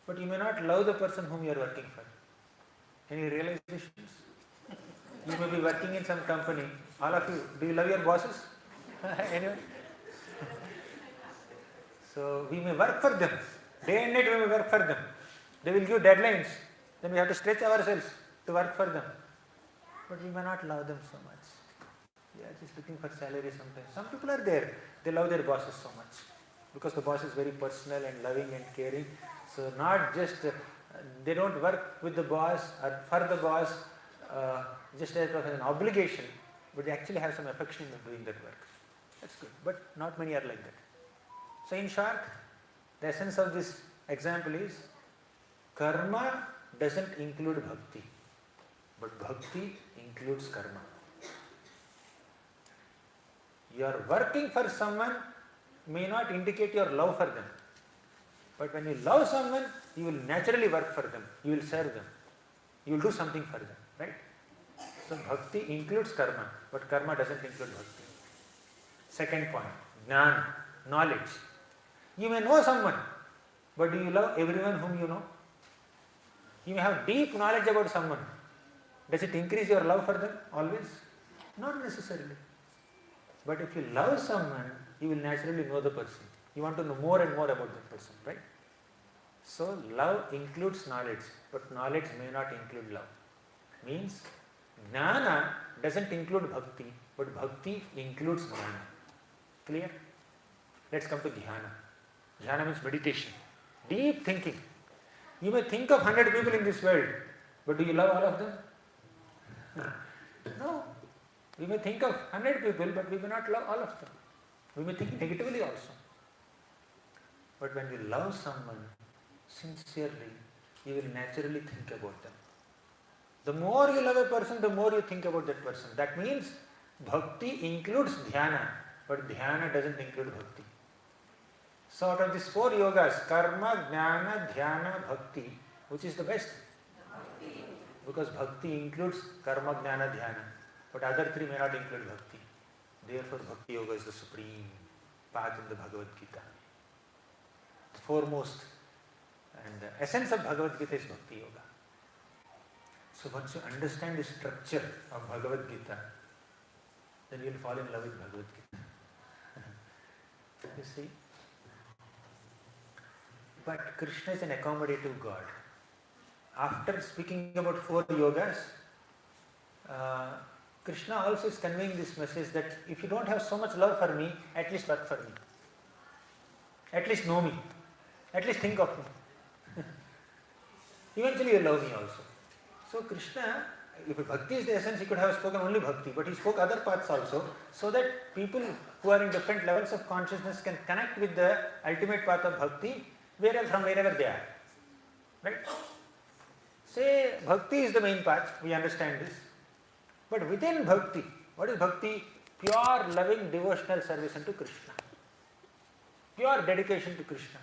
but you may not love the person whom you are working for. Any realizations? You may be working in some company. All of you, do you love your bosses? Anyone? So we may work for them. Day and night we may work for them. They will give deadlines. Then we have to stretch ourselves to work for them. But we may not love them so much. We are just looking for salary sometimes. Some people are there. They love their bosses so much. Because the boss is very personal and loving and caring. So not just, they don't work with the boss or for the boss just as an obligation, but they actually have some affection in doing that work. That's good. But not many are like that. So in short, the essence of this example is, karma doesn't include bhakti, but bhakti includes karma. Your working for someone may not indicate your love for them, but when you love someone, you will naturally work for them, you will serve them, you will do something for them, right? So bhakti includes karma, but karma doesn't include bhakti. Second point, jnana, knowledge. You may know someone, but do you love everyone whom you know? You may have deep knowledge about someone. Does it increase your love for them always? Not necessarily. But if you love someone, you will naturally know the person. You want to know more and more about that person, right? So love includes knowledge, but knowledge may not include love. Means jnana doesn't include bhakti, but bhakti includes jnana. Clear? Let's come to dhyana. Dhyana means meditation, deep thinking. You may think of 100 people in this world, but do you love all of them? No. We may think of 100 people, but we may not love all of them. We may think negatively also. But when we love someone sincerely, you will naturally think about them. The more you love a person, the more you think about that person. That means bhakti includes dhyana, but dhyana doesn't include bhakti. So out of these 4 yogas, karma, jnana, dhyana, bhakti, which is the best? Bhakti. Because bhakti includes karma, jnana, dhyana, but other 3 may not include bhakti. Therefore bhakti yoga is the supreme path in the Bhagavad Gita. The foremost and the essence of Bhagavad Gita is bhakti yoga. So once you understand the structure of Bhagavad Gita, then you will fall in love with Bhagavad Gita. You see? But Krishna is an accommodative God. After speaking about 4 yogas, Krishna also is conveying this message that if you don't have so much love for me, at least work for me. At least know me. At least think of me. Eventually you will love me also. So Krishna, if bhakti is the essence, he could have spoken only bhakti, but he spoke other paths also, so that people who are in different levels of consciousness can connect with the ultimate path of bhakti from wherever they are. Right? Say bhakti is the main path, we understand this. But within bhakti, what is bhakti? Pure loving devotional service unto Krishna. Pure dedication to Krishna.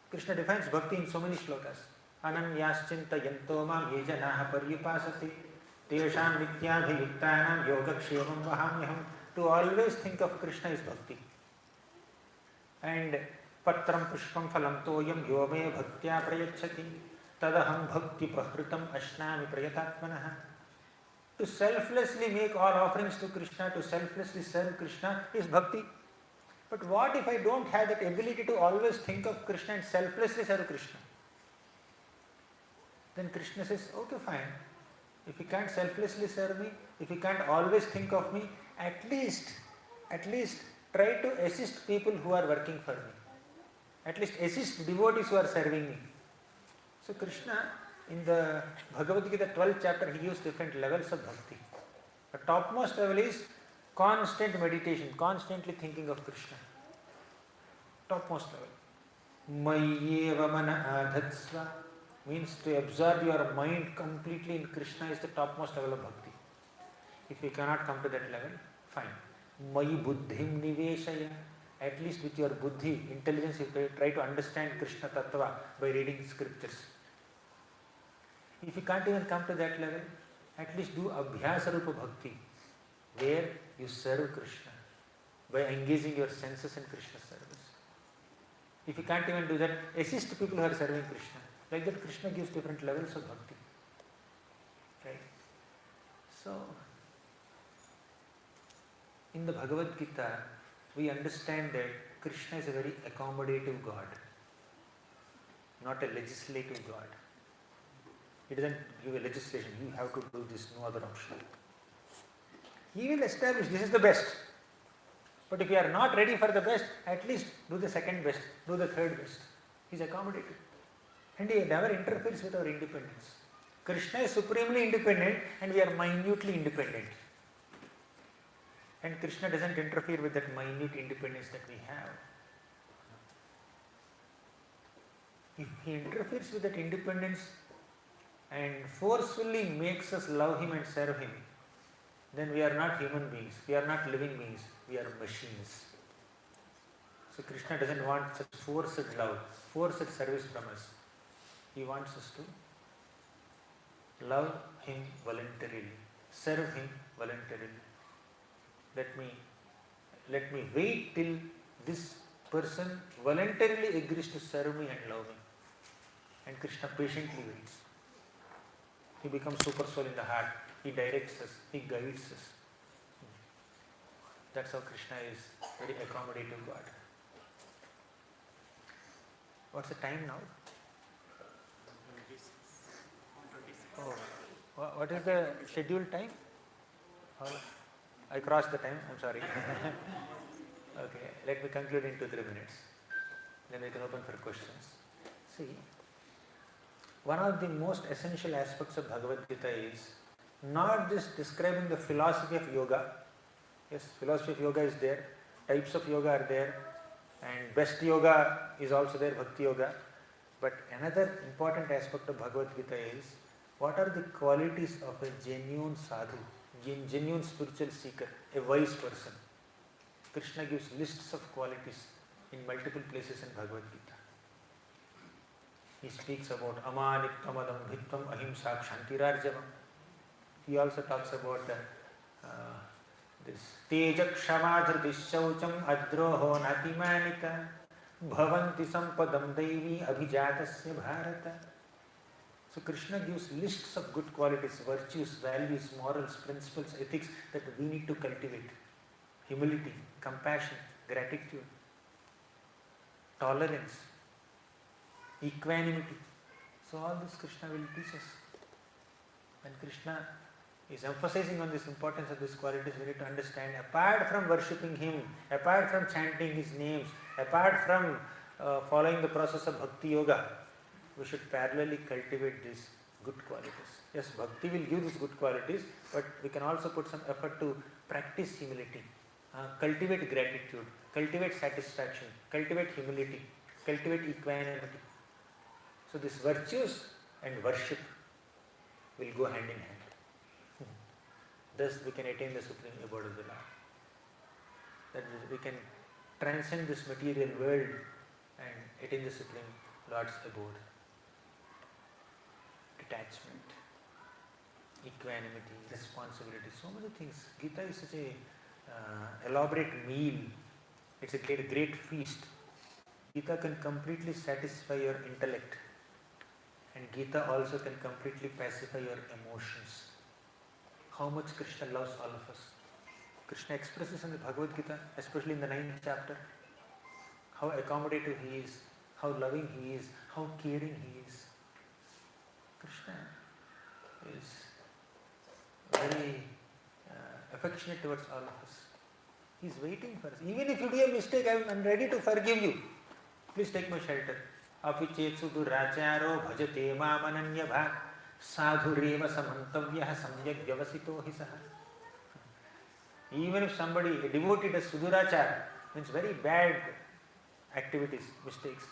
Krishna defines bhakti in so many shlokas. Ananyaschinta yanto mam ye janaha paryupasati tesham nityabhiyuktanam yogakshemam vahamyaham. To always think of Krishna is bhakti. And patram pushpam phalam toyam yome bhaktya prayachati tadaham bhakti prahritam ashnami prayatatmanaha. To selflessly make all offerings to Krishna, to selflessly serve Krishna is bhakti. But what if I don't have that ability to always think of Krishna and selflessly serve Krishna? Then Krishna says, okay, fine. If you can't selflessly serve me, if you can't always think of me, at least try to assist people who are working for me. At least assist devotees who are serving me. So Krishna, in the Bhagavad Gita 12th chapter, he gives different levels of bhakti. The topmost level is constant meditation, constantly thinking of Krishna. Topmost level. Mayyeva mana adhatsva means to absorb your mind completely in Krishna is the topmost level of bhakti. If you cannot come to that level, fine. Mayi buddhim niveshaya. At least with your buddhi, intelligence, you try to understand Krishna Tattva by reading scriptures. If you can't even come to that level, at least do abhyasa rupa bhakti, where you serve Krishna by engaging your senses in Krishna's service. If you can't even do that, assist people who are serving Krishna. Like that, Krishna gives different levels of bhakti. Right? So, in the Bhagavad Gita, we understand that Krishna is a very accommodative God, not a legislative God. He doesn't give a legislation, you have to do this, no other option. He will establish this is the best. But if you are not ready for the best, at least do the second best, do the third best. He is accommodative. And he never interferes with our independence. Krishna is supremely independent and we are minutely independent. And Krishna doesn't interfere with that minute independence that we have. If he interferes with that independence and forcefully makes us love him and serve him, then we are not human beings, we are not living beings, we are machines. So Krishna doesn't want such forced love, forced service from us. He wants us to love him voluntarily, serve him voluntarily. Let me wait till this person voluntarily agrees to serve me and love me. And Krishna patiently waits. He becomes super soul in the heart. He directs us. He guides us. That's how Krishna is very accommodative God. What's the time now? Oh, what is the scheduled time? I crossed the time, I'm sorry. Okay, let me conclude in 2-3 minutes. Then we can open for questions. See, one of the most essential aspects of Bhagavad Gita is not just describing the philosophy of yoga. Yes, philosophy of yoga is there, types of yoga are there, and best yoga is also there, bhakti yoga. But another important aspect of Bhagavad Gita is what are the qualities of a genuine sadhu, genuine spiritual seeker, a wise person. Krishna gives lists of qualities in multiple places in Bhagavad Gita. He speaks about amanitvam, adambhitvam, ahimsa, kshantirarjavam. He also talks about this tejak shamadhriti shaucham adroho natimanita bhavanti sampadam daivi abhijatasya bharata. So Krishna gives lists of good qualities, virtues, values, morals, principles, ethics that we need to cultivate. Humility, compassion, gratitude, tolerance, equanimity. So all this Krishna will teach us. And Krishna is emphasizing on this importance of these qualities. We need to understand, apart from worshipping him, apart from chanting his names, apart from following the process of bhakti yoga, we should parallelly cultivate these good qualities. Yes, bhakti will give these good qualities, but we can also put some effort to practice humility, cultivate gratitude, cultivate satisfaction, cultivate humility, cultivate equanimity. So these virtues and worship will go hand in hand. Thus we can attain the supreme abode of the Lord. That is, we can transcend this material world and attain the supreme Lord's abode. Detachment, equanimity, responsibility, so many things. Gita is such a elaborate meal. It's a great feast. Gita can completely satisfy your intellect, and Gita also can completely pacify your emotions. How much Krishna loves all of us. Krishna expresses in the Bhagavad Gita, especially in the 9th chapter, how accommodative he is, how loving he is, how caring he is. Krishna is very affectionate towards all of us. He is waiting for us. Even if you do a mistake, I am ready to forgive you. Please take my shelter. Apichetsu duracharo bhajate mamananya bhak sadhureva samantavyaha samyak vyavasito hi saha. Even if somebody, a devotee does sudurachara, means very bad activities, mistakes,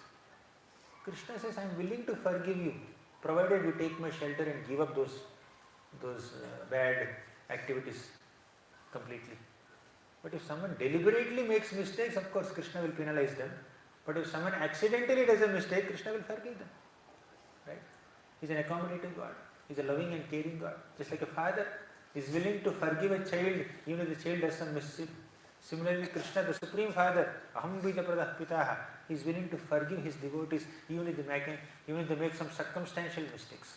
Krishna says, I am willing to forgive you, provided you take my shelter and give up those bad activities completely. But if someone deliberately makes mistakes, of course Krishna will penalize them. But if someone accidentally does a mistake, Krishna will forgive them. Right? He is an accommodative God. He is a loving and caring God. Just like a father is willing to forgive a child even if the child does some mischief. Similarly, Krishna, the Supreme Father, Aham Bija Pradah Pitaha, he is willing to forgive his devotees even if they make some circumstantial mistakes.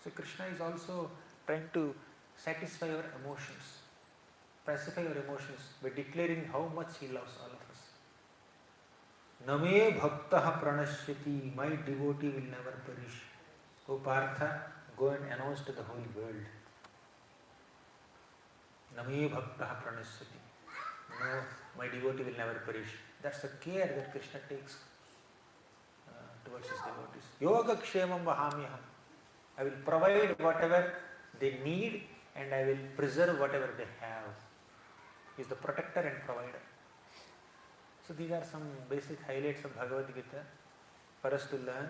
So Krishna is also trying to satisfy our emotions, pacify our emotions by declaring how much he loves all of us. Name bhaktaha pranashyati, my devotee will never perish. O Partha, go and announce to the whole world. Name bhaktaha pranashyati. No, my devotee will never perish. That's the care that Krishna takes towards his devotees. Yoga kshemam vahamyaham. I will provide whatever they need and I will preserve whatever they have. He is the protector and provider. So these are some basic highlights of Bhagavad Gita for us to learn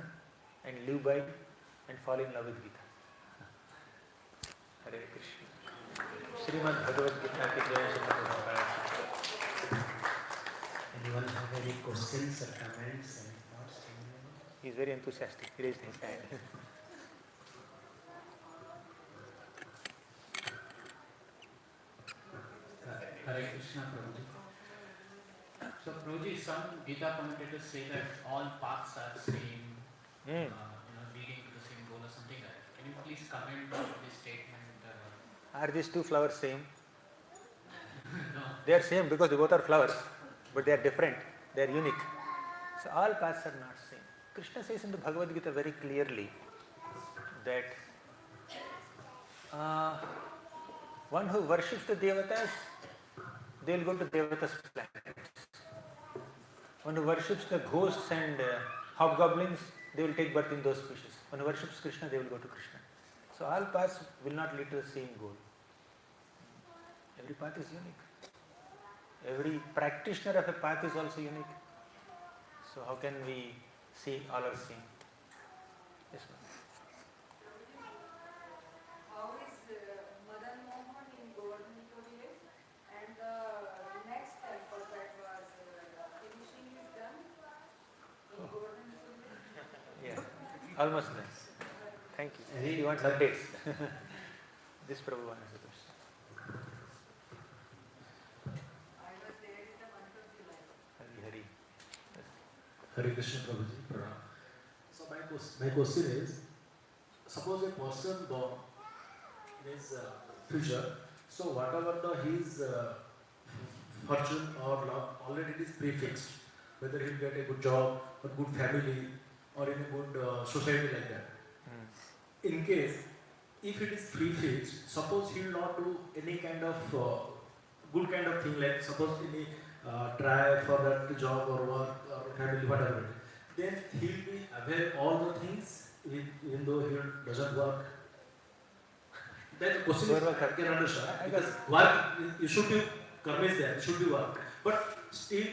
and live by and fall in love with Gita. Hare Krishna. Srimad Bhagavad Gita ki jai, Srimad Bhagavad. Anyone have any questions or comments, any thoughts? He is very enthusiastic. He raised his hand. Hare Krishna, Prabhuji. So, Prabhuji, some Gita commentators say that all paths are same, leading to the same goal or something like that. Can you please comment on this statement? Are these two flowers same? No. They are same because they both are flowers, but they are different. They are unique. So all paths are not same. Krishna says in the Bhagavad Gita very clearly that one who worships the devatas, they will go to devatas' planets. One who worships the ghosts and hobgoblins, they will take birth in those species. One who worships Krishna, they will go to Krishna. So all paths will not lead to the same goal. Every path is unique. Every practitioner of a path is also unique. So how can we see all are same? Yes, ma'am. How is Madan Mohan in Golden Village and the next temple that was finishing is done in Golden Village? Yeah, almost done. Thank you. He wants updates. This Prabhu wants a question. I was there in the month of July. Hari. Hare Krishna Prabhuji. Pranam. So my question is, suppose a person born in his future, so whatever his fortune or luck, already it is prefixed, whether he will get a good job, a good family, or in a good society like that. In case, if it is prefixed, suppose he will not do any kind of good kind of thing, like suppose any try for that job or work or family, whatever it is, then he will be aware all the things even though he doesn't work. Then the question is, I can understand, because work, you should be karma is there, it should be work, but still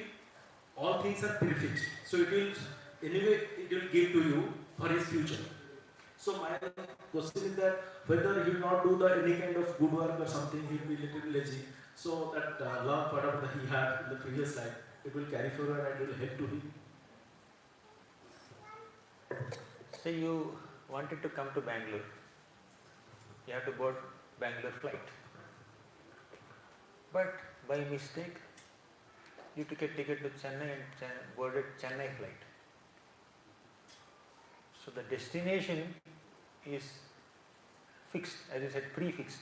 all things are prefixed, so it will anyway it will give to you for his future. So my question is that whether he will not do any kind of good work or something, he will be little lazy, so that love whatever he had in the previous life, it will carry forward and it will help to him. Say you wanted to come to Bangalore. You have to board Bangalore flight. But by mistake, you took a ticket to Chennai and boarded Chennai flight. So the destination is fixed, as you said, prefixed.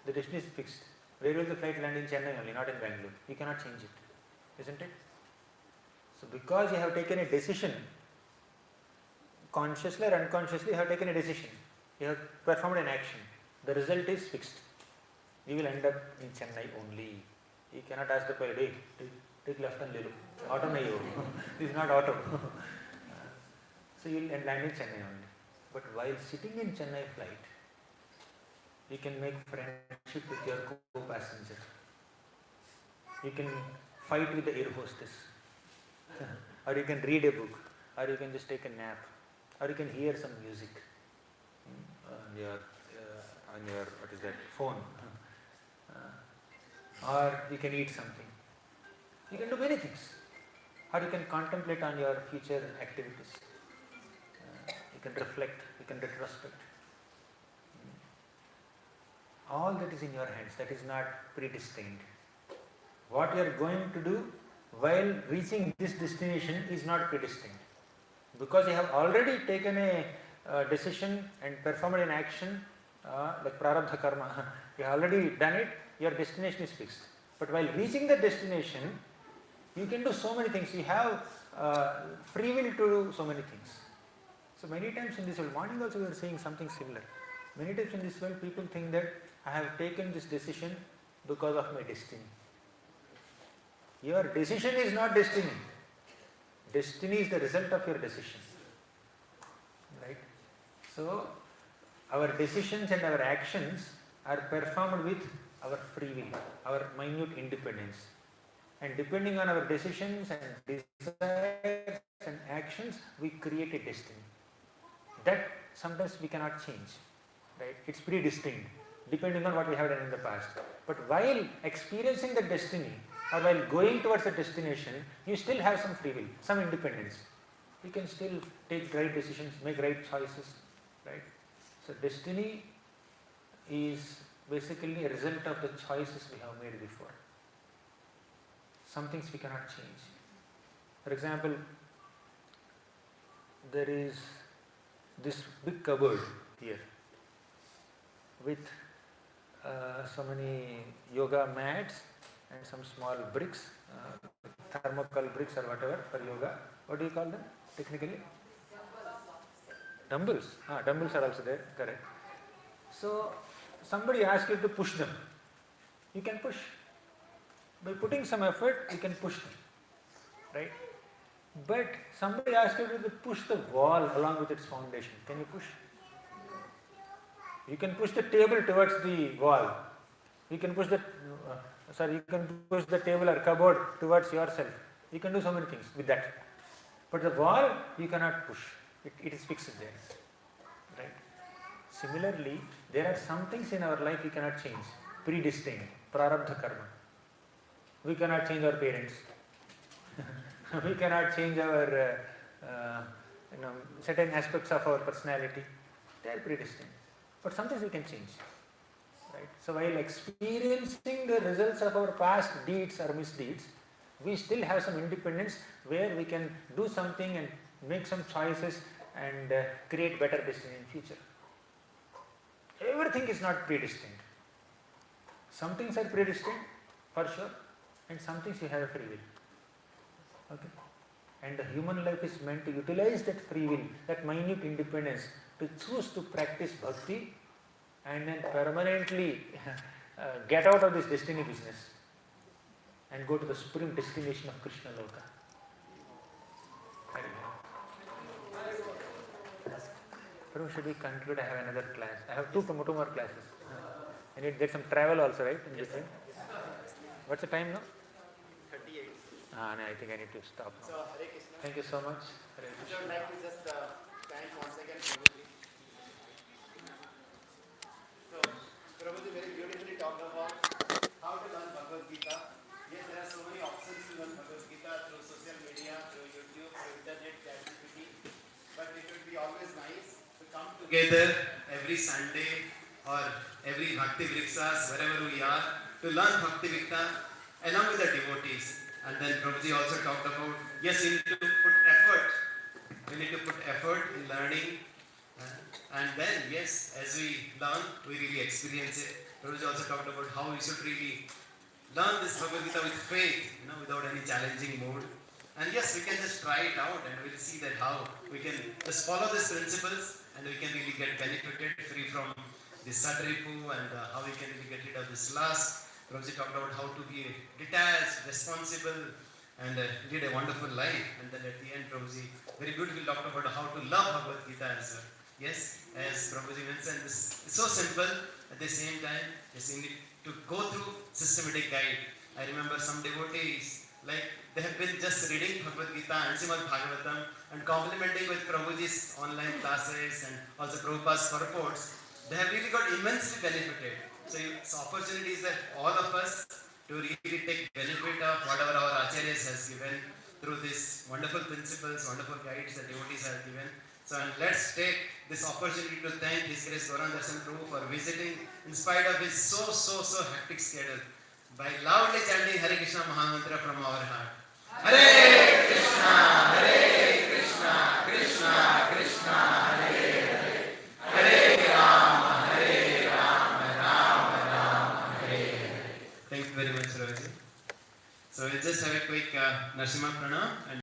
The destination is fixed. Where will the flight land? In Chennai only, not in Bangalore. You cannot change it, isn't it? So because you have taken a decision, consciously or unconsciously you have taken a decision, you have performed an action, the result is fixed. You will end up in Chennai only. You cannot ask the pilot, hey, take left and left. Auto nahi ho. This is not auto. So you will land in Chennai only. But while sitting in Chennai flight, you can make friendship with your co-passenger. You can fight with the air hostess. Or you can read a book. Or you can just take a nap. Or you can hear some music on your what is that, phone. Or you can eat something. You can do many things. Or you can contemplate on your future activities. You can reflect, you can retrospect. All that is in your hands, that is not predestined. what you are going to do while reaching this destination is not predestined. Because you have already taken a decision and performed an action, like prarabdha karma, you have already done it, your destination is fixed. But while reaching the destination, you can do so many things. You have free will to do so many things. So many times in this world, morning also we were saying something similar. Many times in this world, people think that I have taken this decision because of my destiny. Your decision is not destiny. Destiny is the result of your decision. Right? So, our decisions and our actions are performed with our free will, our minute independence. And depending on our decisions and desires and actions, we create a destiny. That sometimes we cannot change. Right? It's predestined, depending on what we have done in the past. But while experiencing the destiny, or while going towards a destination, you still have some free will, some independence. You can still take right decisions, make right choices, right? So destiny is basically a result of the choices we have made before. Some things we cannot change. For example, there is this big cupboard here with so many yoga mats and some small bricks, thermocol bricks or whatever for yoga. What do you call them technically? Dumbbells. Dumbbells are also there, correct. So somebody asks you to push them. You can push. By putting some effort, you can push them. Right? But somebody asks you to push the wall along with its foundation. Can you push? You can push the table towards the wall. You can push the table or cupboard towards yourself. You can do so many things with that. But the wall you cannot push. It is fixed there. Right? Similarly, there are some things in our life we cannot change. Predestined, prarabdha karma. We cannot change our parents. We cannot change our certain aspects of our personality. They are predestined. But sometimes we can change. Right? So while experiencing the results of our past deeds or misdeeds, we still have some independence where we can do something and make some choices and create better destiny in future. Everything is not predestined. Some things are predestined for sure, and some things you have a free will. Okay? And the human life is meant to utilize that free will, that minute independence, to choose to practice bhakti and then permanently get out of this destiny business and go to the supreme destination of Krishna Loka. Prabhu, should we conclude? I have another class. I have two more classes. I need to get some travel also, right? In between. What's the time now? 38. No, I think I need to stop now. So, Hare Krishna. Thank you so much. Hare I Krishna. would like to just thank once again Prabhuji. So, Prabhuji very beautifully talked about how to learn Bhagavad Gita. Yes, there are so many options to learn Bhagavad Gita through social media, through YouTube, through internet, ChatGPT. But it would be always nice to come together every Sunday or every Bhakti Vrikshas, wherever we are, to learn Bhakti Gita along with the devotees. And then Prabhuji also talked about, yes, you need to put effort. We need to put effort in learning. And then, yes, as we learn, we really experience it. Prabhuji also talked about how we should really learn this Bhagavad Gita with faith, without any challenging mode. And yes, we can just try it out and we'll see that how we can just follow these principles and we can really get benefited free from this sadripu and how we can really get rid of this lust. Prabhuji talked about how to be detached, responsible and lead a wonderful life. And then at the end, Prabhuji very beautifully talked about how to love Bhagavad Gita as well. Yes, as Prabhuji mentioned, this is so simple. At the same time, yes, you need to go through systematic guide. I remember some devotees, they have been just reading Bhagavad Gita and Srimad Bhagavatam and complementing with Prabhuji's online classes and also Prabhupada's purports. They have really got immensely benefited. So it's opportunities that all of us to really take benefit of whatever our acharyas has given through these wonderful principles, wonderful guides that devotees have given. So let's take this opportunity to thank His Grace Gauranga Darshan Prabhu for visiting in spite of his so hectic schedule. by loudly chanting Hare Krishna Mahamantra from our heart. Hare Krishna, Krishna Krishna, Hare Hare, Hare Rama, Rama Rama, Hare Hare. Thank you very much, Roji. So we'll just have a quick Narsimha Pranam.